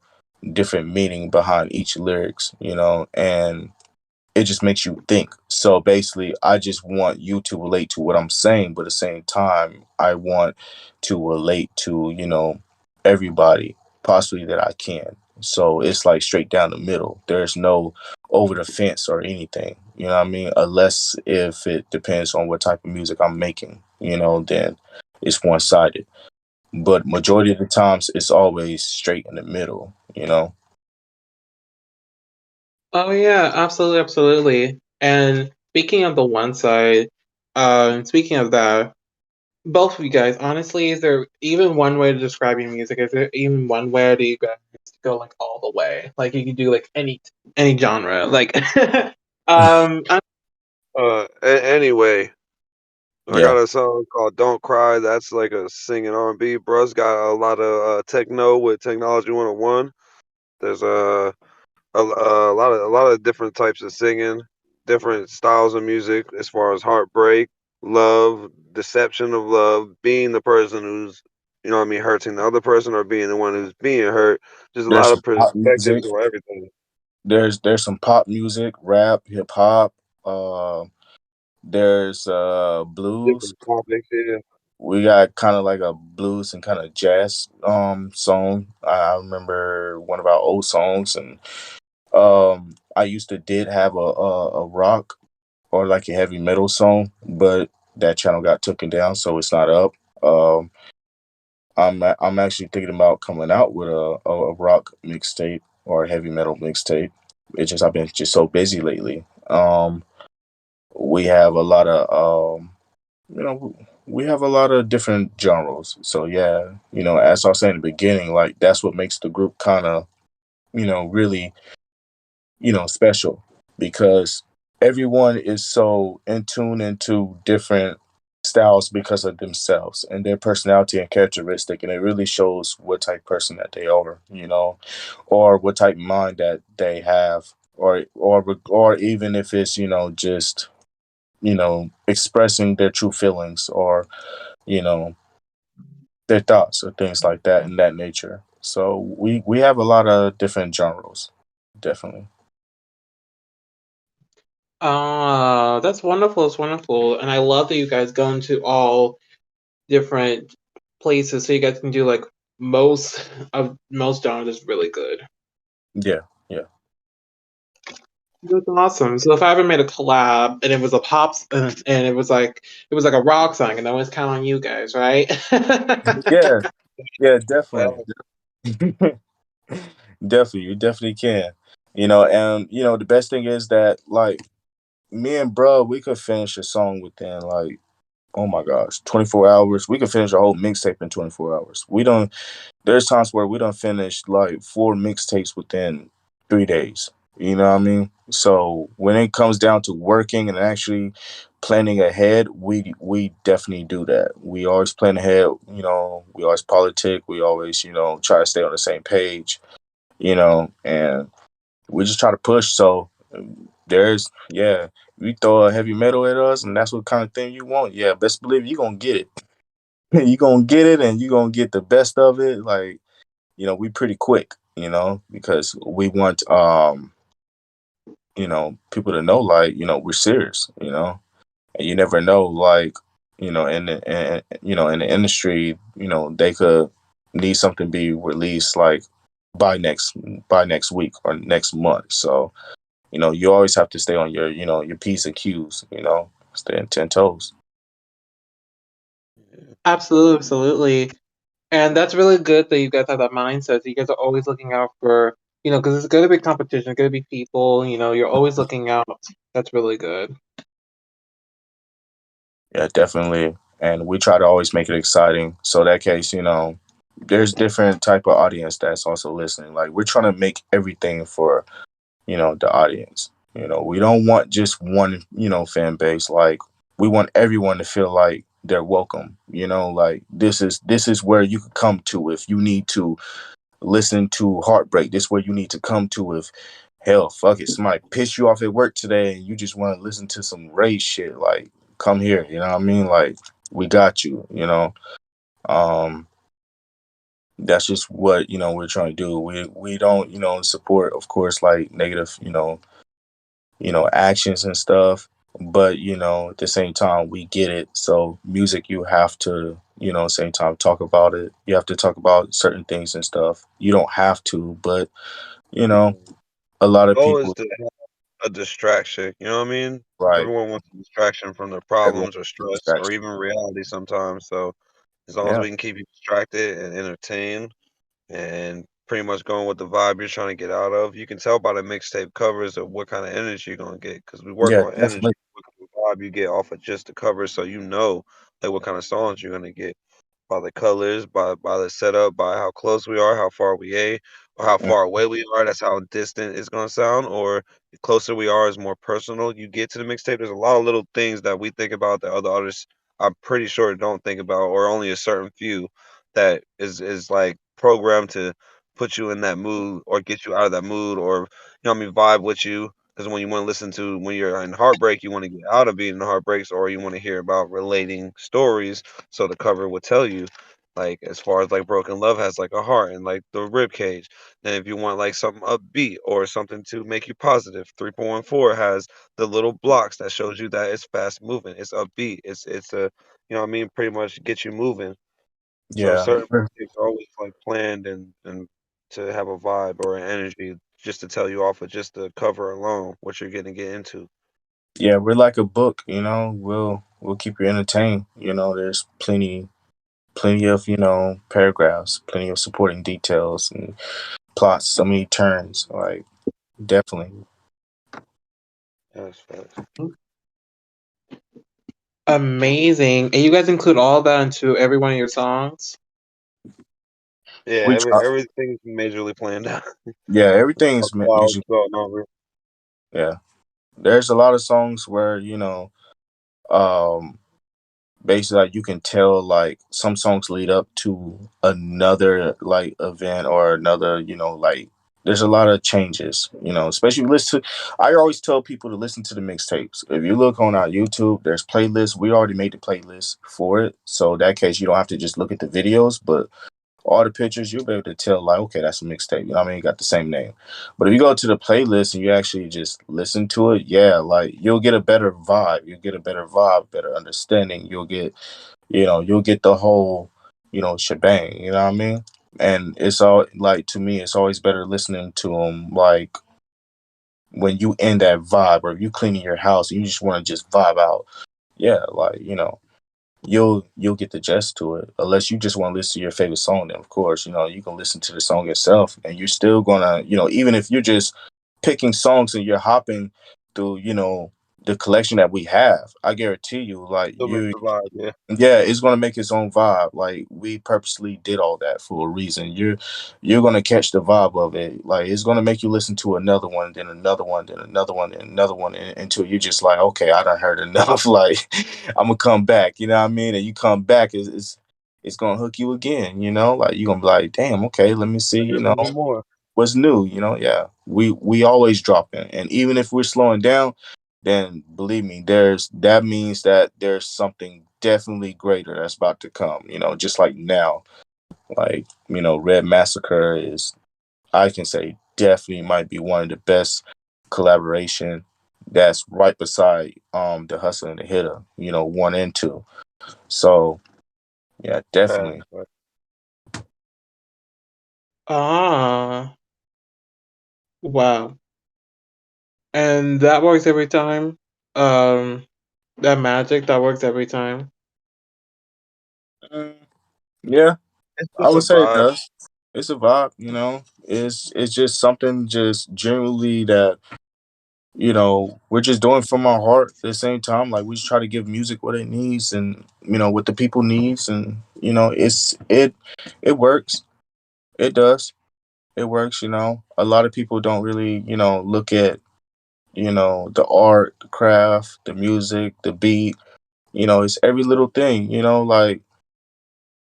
different meaning behind each lyrics, and it just makes you think. So basically, I just want you to relate to what I'm saying, but at the same time, I want to relate to, everybody possibly that I can. So it's like straight down the middle. There's no over the fence or anything. You know what I mean? Unless if it depends on what type of music I'm making, then it's one sided. But majority of the times it's always straight in the middle. Oh yeah, absolutely, absolutely. And speaking of the one side, speaking of that, both of you guys, honestly, is there even one way to describe your music? Is there even one way that you guys go like all the way? Like you can do like any genre. Like I'm Anyway, I Yeah. got a song called "Don't Cry." That's like a singing R&B. Bruh's got a lot of techno with Technology 101. There's a lot of different types of singing, different styles of music as far as heartbreak, love, deception of love, being the person who's, what I mean, hurting the other person, or being the one who's being hurt. Just a There's lot some of pop music. perspectives on everything. There's some pop music, rap, hip hop. There's blues. Different topics. Yeah. We got kind of like a blues and kind of jazz song. I remember one of our old songs, and I used to did have a rock or like a heavy metal song, but that channel got taken down, so it's not up. Um, I'm actually thinking about coming out with a rock mixtape or a heavy metal mixtape. It's just I've been just so busy lately. We have a lot of you know we have a lot of different genres. So yeah, as I was saying in the beginning, like that's what makes the group kind of really special, because everyone is so in tune into different styles because of themselves and their personality and characteristic, and it really shows what type person that they are, or what type of mind that they have, or even if it's just expressing their true feelings, or you know their thoughts or things like that in that nature. So we have a lot of different genres, definitely. that's wonderful, it's wonderful. And I love that you guys go into all different places so you guys can do like most genres is really good. Yeah, yeah. That's awesome. So if I ever made a collab and it was a and it was like a rock song and that was kind of on you guys, right? Yeah, yeah, definitely. Well, Definitely, you definitely can. And the best thing is that, like, me and bro, we could finish a song within, like, oh my gosh, 24 hours. We could finish a whole mixtape in 24 hours. We don't There's times where we don't finish like 4 mixtapes within 3 days. You know what I mean? So when it comes down to working and actually planning ahead, we definitely do that. We always plan ahead. We always politic. We always try to stay on the same page. And we just try to push. So there's yeah, we throw a heavy metal at us, and that's what kind of thing you want. Yeah, best believe you're gonna get it. You're gonna get it, and you're gonna get the best of it. Like, we pretty quick. because we want people to know, like, we're serious, and you never know, like, in the industry, they could need something be released like by next by next week or next month. So, you always have to stay on your P's and Q's, stay in 10 toes. Absolutely, absolutely. And that's really good that you guys have that mindset. You guys are always looking out for, because it's going to be competition, it's going to be people, you're always looking out. That's really good. Yeah, definitely. And we try to always make it exciting. So that case, there's different type of audience that's also listening. Like, we're trying to make everything for, the audience. We don't want just one, fan base. Like, we want everyone to feel like they're welcome. Like, this is where you could come to if you need to listen to heartbreak. This is where you need to come to if, hell, fuck it, somebody pissed you off at work today and you just want to listen to some race shit. Like, come here. You know what I mean? Like, we got you. Um, that's just what we're trying to do. We don't support, of course, like negative actions and stuff. But at the same time, we get it. So music, you have to same time talk about it. You have to talk about certain things and stuff. You don't have to, but you know Mhm. a lot of Goal is people, to have a distraction, you know what I mean? right? Everyone wants a distraction from their Everyone problems or gets stress or distracted. even reality sometimes, so as long as Yeah, we can keep you distracted and entertained and pretty much going with the vibe you're trying to get out of, you can tell by the mixtape covers of what kinda energy you're gonna get because we work yeah, on energy, definitely. what kind of vibe you get off of just the cover so you know, like, what kinda songs you're gonna get by the colors, by the setup, by how close we are, how far we a or how Mm, far away we are, that's how distant it's gonna sound, or the closer we are is more personal you get to the mixtape. There's a lot of little things that we think about that other artists, I'm pretty sure, don't think about, or only a certain few that like, programmed to put you in that mood or get you out of that mood or, you know what I mean, vibe with you. Because when you wanna listen to when you're in heartbreak, you wanna get out of being in heartbreaks or you wanna hear about relating stories, so the cover would tell you, like, as far as, like, Broken Love has, like, a heart and, like, the rib cage. Then if you want, like, something upbeat or something to make you positive, 3.14 has the little blocks that shows you that it's fast moving, it's upbeat, it's a you know what I mean, pretty much get you moving. So yeah, certain mixtapes are always, like, planned and to have a vibe or an energy just to tell you off of just the cover alone what you're gonna get into. yeah. We're like a book. We'll keep you entertained. There's plenty of paragraphs, plenty of supporting details and plots, so many turns. Like, definitely. That's facts. Amazing. And you guys include all that into every one of your songs? Yeah, We try. everything's majorly planned out. Yeah, Talk everything's about usually. going over. Yeah, there's a lot of songs where um, basically, like, you can tell, like, some songs lead up to another, like, event or another, like, there's a lot of changes, especially if you listen to. I always tell people to listen to the mixtapes. If you look on our YouTube, there's playlists. We already made the playlist for it, so that case you don't have to just look at the videos, but all the pictures, you'll be able to tell, like, okay, that's a mixtape. You know what I mean? It got the same name. But if you go to the playlist and you actually just listen to it, yeah, like, you'll get a better vibe. You'll get a better vibe, better understanding. You'll get the whole, shebang. You know what I mean? And it's all, like, to me, it's always better listening to them, like, when you in that vibe, or if you cleaning your house and you just want to just vibe out. Yeah, like, you'll get the gist to it. Unless you just want to listen to your favorite song, then of course, you can listen to the song itself, and you're still gonna, even if you're just picking songs and you're hopping through, the collection that we have, I guarantee you, like, Still make the vibe, yeah. yeah, it's gonna make its own vibe. Like, we purposely did all that for a reason. You're gonna catch the vibe of it. Like, it's gonna make you listen to another one, then another one, then another one, then another one, until you're just like, okay, I done heard enough. Like, I'm gonna come back. You know what I mean? And you come back, it's gonna hook you again. Like, you're gonna be like, damn, okay, let me see. There's one more. What's new. Yeah, we always dropping, and even if we're slowing down, then believe me, that means that there's something definitely greater that's about to come. Just like now, like, Red Massacre is I can say definitely might be one of the best collaboration. That's right beside the Hustle and the Hitter. 1 and 2. So yeah, definitely. Ah, wow. And that works every time. Um, that magic that works every time. Mm, yeah, It's I just a would say it vibe. does. It's a vibe. It's just something just generally that we're just doing from our heart at the same time. Like we just try to give music what it needs and what the people needs, and it works. It does. It works. A lot of people don't really look at the art, the craft, the music, the beat. It's every little thing. Like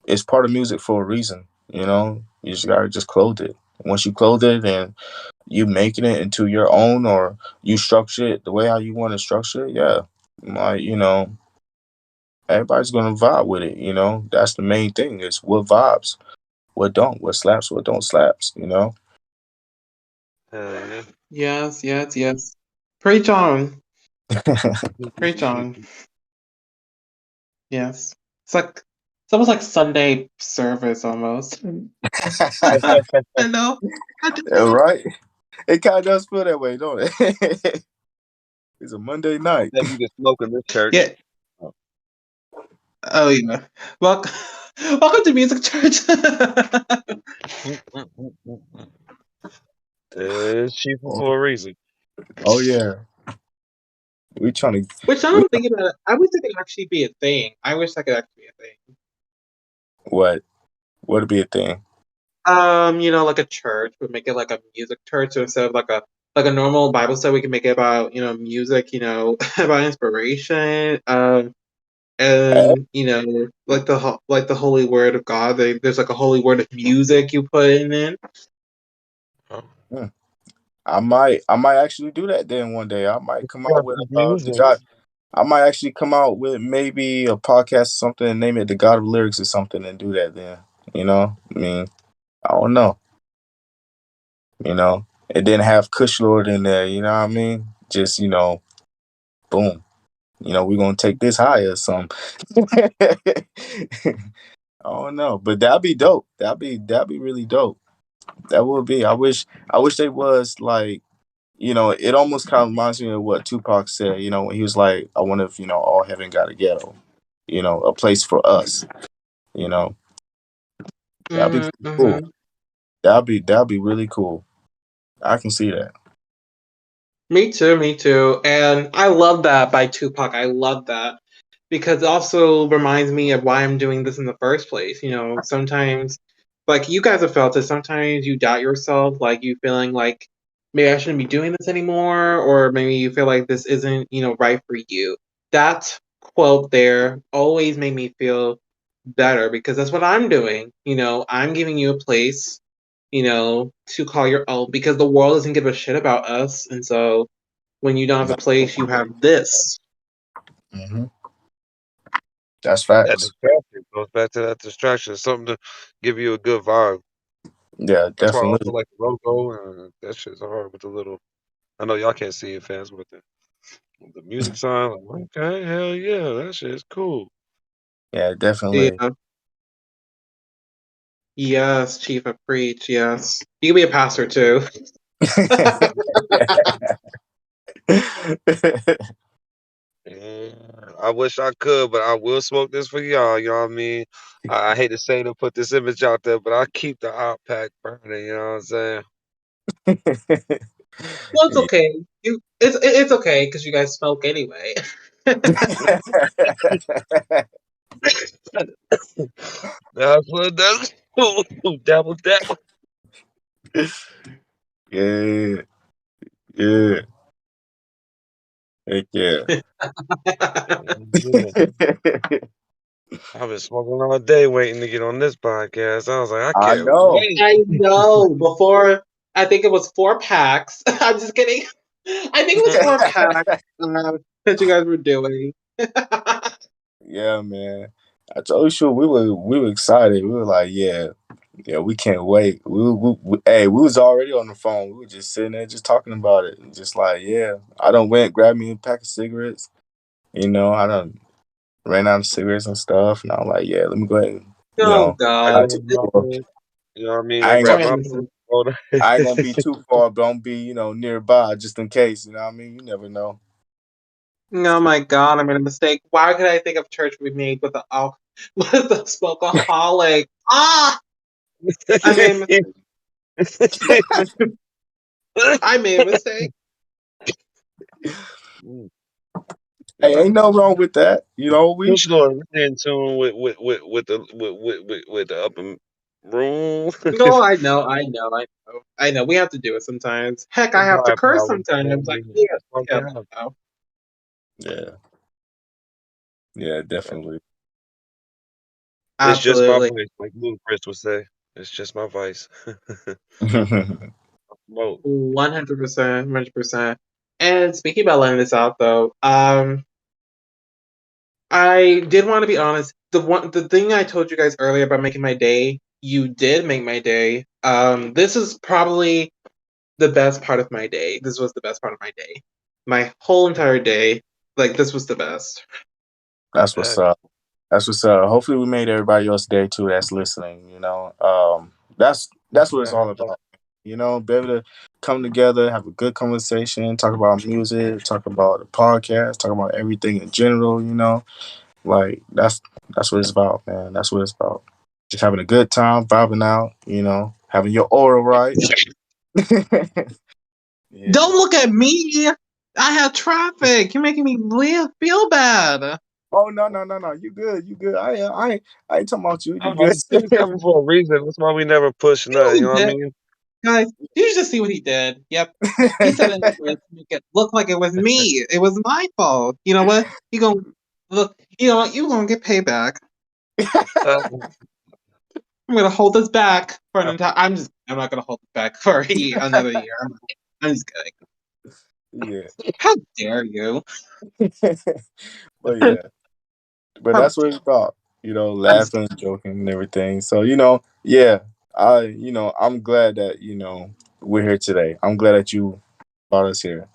it's part of music for a reason. You just gotta just clothe it. Once you clothe it and you making it into your own, or you structure it the way how you want to structure it, yeah, like everybody's gonna vibe with it. That's the main thing, is what vibes, what don't, what slaps, what don't slaps. Hell yeah. Yes, yes, yes. Preach on. Preach on. Yes. It's almost like Sunday service almost. I know. I Yeah, do. right, it kind of does feel that way, don't it? It's a Monday night. That you can smoke in this church. Yeah. Oh yeah. Welcome, welcome to Music Church. It's cheaper for a reason. Oh yeah, we trying to Which now we I'm thinking about it, I wish that could actually be a thing. I wish that could actually be a thing. what would be a thing. Like a church, would make it like a music church, so instead of like a normal Bible study, we can make it about music, about inspiration, Eh, and like like the holy word of God. There's like a holy word of music you put in it. hmm. I might actually do that then one day. I might come out with the Music. God. I might actually come out with maybe a podcast or something and name it the God of Lyrics or something and do that then. I mean, I don't know. It didn't have Kush Lord in there, you know what I mean? Just, boom. We're gonna take this higher or something. I don't know. But that'd be dope. That'd be really dope. That would be. I wish they was like, it almost kind of reminds me of what Tupac said, when he was like, I wonder if, all heaven got a ghetto, a place for us, you know. That'd be Hmm, cool. hmm. That'd be really cool. I can see that. Me too, me too. And I love that by Tupac. I love that because it also reminds me of why I'm doing this in the first place. Sometimes, like you guys have felt it, sometimes you doubt yourself, like you feeling like maybe I shouldn't be doing this anymore, or maybe you feel like this isn't, right for you. That quote there always made me feel better because that's what I'm doing. I'm giving you a place, to call your own because the world doesn't give a shit about us. And so when you don't have No. a place, you have this. Hmm. That's That facts. distraction goes back to that distraction. Something to give you a good vibe. Yeah, That's why I also definitely. like the logo and that shit's hard with the little. I know y'all can't see it, fans, with the music sign. Like, okay, hell yeah, that shit's cool. Yeah, definitely. Yeah. Yes, Chief of Preach. Yes. You can be a pastor too. Yeah, I wish I could, but I will smoke this for y'all. You know what I mean? I hate to say to put this image out there, but I keep the hot pack burning. You know what I'm saying? Well, it's okay. It's okay because you guys smoke anyway. That's what that's. Dabble dabble. Yeah, yeah, heck yeah. Yeah. I've been smoking all day waiting to get on this podcast. I was like, I I can't know. wait. I know. Before, I think it was 4 packs. I'm just kidding. I think it was 4 packs that you guys were doing. Yeah, man. I told you we were excited. We were like, yeah. Yeah, we can't wait. Hey, we was already on the phone. We were just sitting there, just talking about it, and just like, yeah, I done went grab me a pack of cigarettes. I done ran out of cigarettes and stuff, and I'm like, yeah, let me go ahead and, Oh I I God. grabbed took my for. pen. You know what I mean? I I ain't I grabbed gonna, my mean, pen. listen, I ain't gonna be too far, but don't be, nearby just in case. You know what I mean? You never know. oh my God, I made a mistake. Why could I think of church we made with the with the smokeaholic? Ah, I made a mistake. I made a mistake. Hey, ain't no wrong with that. Push Lord, we're in tune with the upper room. No, I know, I know, I know, I know. We have to do it sometimes. Heck, I Some have to higher curse power. You know what I sometimes. Like, mean? yeah, That's one yeah, thing. no. Yeah, yeah, definitely. It's just my Absolutely. voice, like Ludacris would say. It's just my voice. Whoa. 100%, 100%. And speaking about letting this out, though, I did want to be honest. The thing I told you guys earlier about making my day, you did make my day. This is probably the best part of my day. This was the best part of my day. My whole entire day, like this was the best. That's what's Facts. up. That's what's up. Hopefully, we made everybody else day too that's listening. That's what it's Facts. all about. Be able to come together, have a good conversation, talk about music, talk about the podcast, talk about everything in general. Like that's what it's about, man. That's what it's about. Just having a good time, vibing out. Having your aura right. Yeah. Don't look at me. I have traffic. You're making me feel bad. Oh no. You good? You good? I ain't talking about you. You I'm good? just saying coming for a reason. That's why we never push nothing. You You know what I did, mean? guys. Did you just see what he did? Yep. He said it anyway to make it look like it was me. It was my fault. You know what? You gonna look. You know what? You gonna get payback. Uh, I'm gonna hold this back for an entire. I'm not gonna hold it back for another year. I'm just kidding. Yeah. How dare you? But yeah, but How that's what it's about. I'm just Laughing, joking, and everything. So yeah, I'm glad that we're here today. I'm glad that you brought us here.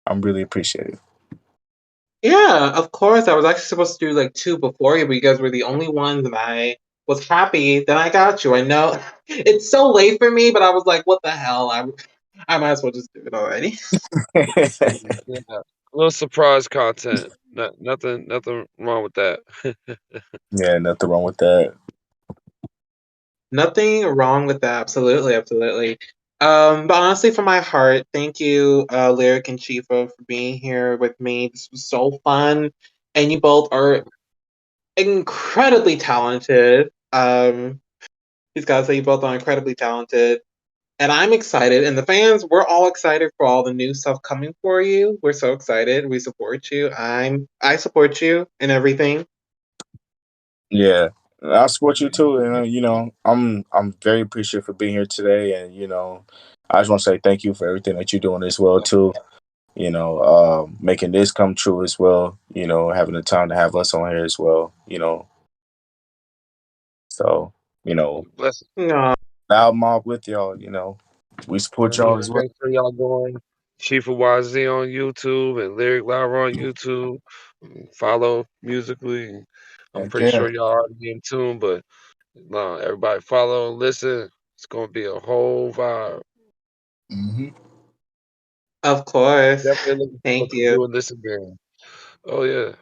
I'm really appreciative. Yeah, of course. I was actually supposed to do like two before you, but you guys were the only ones, and I was happy that I got you. I know it's so late for me, but I was like, what the hell? I might as well just do it already. yeah. A little surprise content. Nothing wrong with that. Yeah, nothing wrong with that. Nothing wrong with that. Absolutely, absolutely. But honestly, from my heart, thank you, Lyric and Cheefa, for being here with me. This was so fun, and you both are incredibly talented. These guys say you both are incredibly talented. And I'm excited, and the fans, we're all excited for all the new stuff coming for you. We're so excited. We support you. I support you and everything. Yeah, I support you too, and I'm very appreciative for being here today, and I just want to say thank you for everything that you're doing as well too. Making this come true as well. Having the time to have us on here as well. So Bless. No, loud mob with y'all. We support And y'all as well. make sure y'all going Cheefa Yz on YouTube and Lyric Lyra on YouTube. Follow musically. I'm Heck pretty yeah. sure y'all already in tune, but everybody follow and listen. It's gonna be a whole vibe. Hmm. of course. Definitely looking forward Thank to you. doing this again. Oh yeah.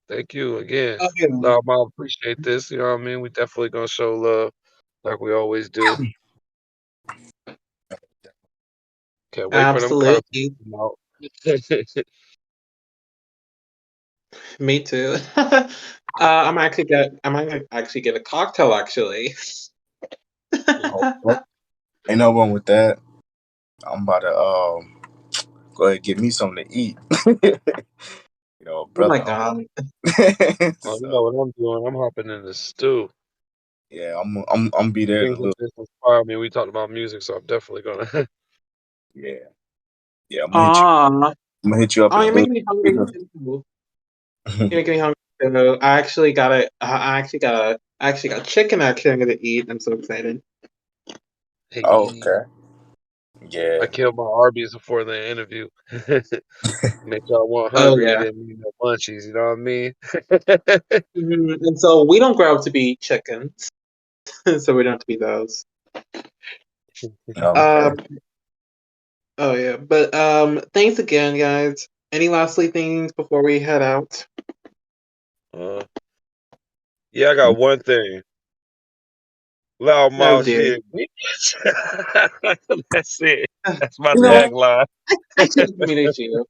Thank you again. Oh, yeah. I appreciate this. You know what I mean? We definitely gonna show love like we always do. Can't wait for them concerts Absolutely. to come out. Me too. I might actually get a cocktail actually. Oh, well, ain't no wrong with that. I'm about to go ahead and get me something to eat. Oh my Brother. god. Oh, you So know what I'm doing? I'm hopping in the stew. yeah, I'm be there in a Things like little. this inspire me. We talked about music, so I'm definitely gonna. Yeah, yeah. Aw. I'm gonna hit you up Oh, in a you're little. making me hungry too. You're making me hungry too. I actually got I actually got chicken. Actually, I'm gonna eat. I'm so excited. Oh, Hey, okay. Yeah. I killed my Arby's before the interview. Make y'all want Oh hungry and yeah. didn't need no munchies. You know what I mean? And so we don't grow up to be chickens, so we don't have to be those. Okay. Um. Oh yeah, but thanks again, guys. Any lastly things before we head out? uh, yeah, I got one thing. Loud Oh mouth dear. shit. That's it. That's my You know. tagline. I should intimidate you.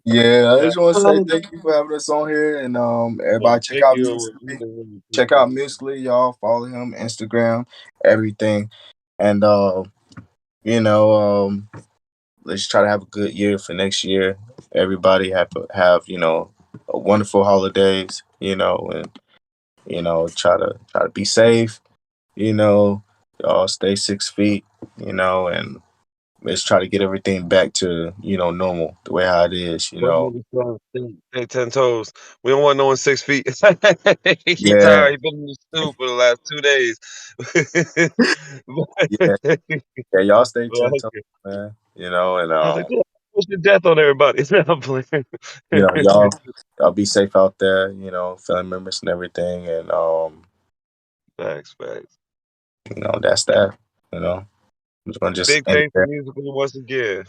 Yeah, I Yeah, just want to say Um, thank you for having us on here, and no, everybody check thank out you. We Musically. really Check out appreciate it. Musically, y'all. Follow him, Instagram, everything, and you know, let's try to have a good year for next year. Everybody have a wonderful holidays. And try to be safe. Y'all stay 6 feet. And let's try to get everything back to normal the way how it is. What movie song? Stay 10 toes. We don't want no one 6 feet. He Yeah, tired. He been in the stool for the last 2 days. yeah, yeah. Y'all stay Well, 10 toes, okay. man. And I was like, yeah, push the death on everybody. I'm playing. y'all be safe out there. Family members and everything, and Facts, facts. that's that. I'm just gonna Big end it thanks to there. Musical once again.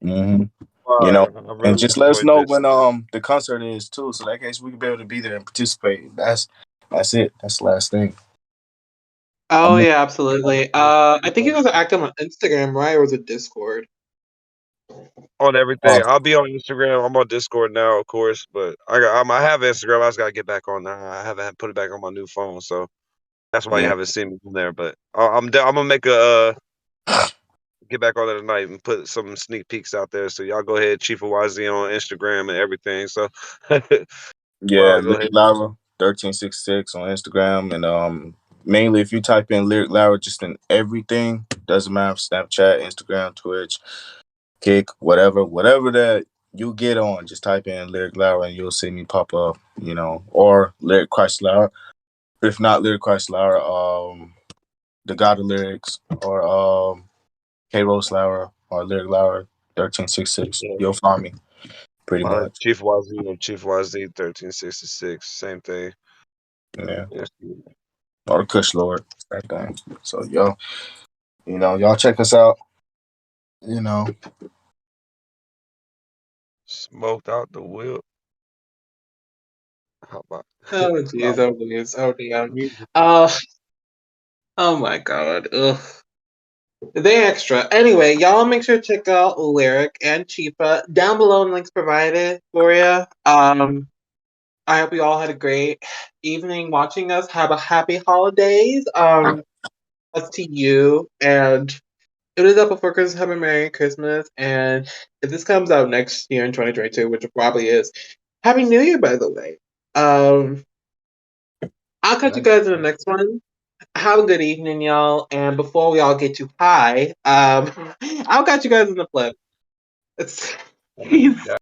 hmm Fire. I And really just let us enjoyed know this. when the concert is too, so that case we can be able to be there and participate. That's it. That's the last thing. oh I'm yeah, absolutely. I think you guys are active on Instagram, right? Or was it Discord? On everything. off. I'll be on Instagram. I'm on Discord now, of course, but I have Instagram. I just gotta get back on there. I haven't put it back on my new phone, so that's why you Yeah, haven't seen me on there. But I'm gonna make get back on there tonight and put some sneak peeks out there. So y'all go ahead, Cheefa Yz on Instagram and everything. So yeah. well, go Lyric ahead. Lyra 1366 on Instagram, and mainly if you type in Lyric Lyra just in everything, doesn't matter, Snapchat, Instagram, Twitch, Kick, whatever that you get on, just type in Lyric Lyra and you'll see me pop up. Or Lyric Christ Lyra. If not Lyric Christ Lyra, the God of Lyrics, or K Rose Lyra, or Lyric Lyra 1366. Yeah. You'll find me pretty much. Chief YZ or Chief YZ 1366. Same thing. Yeah. Yes. Or the Kush Lord. Same thing. So y'all check us out. You know. Smoked out the whip. How about Oh jeez, loud oh jeez, oh damn. music? Uh, oh my god. Ugh. They extra. Anyway, y'all make sure to check out Lyric and Cheefa down below in links provided for you. I hope you all had a great evening watching us. Have a happy holidays. Us to you. And if it is up before Christmas, have a Merry Christmas. And if this comes out next year in 2022, which it probably is, Happy New Year, by the way. Um, I'll catch you guys in the next one. Have a good evening, y'all. And before we all get too high, I'll catch you guys in the flip. It's Oh my peace. God.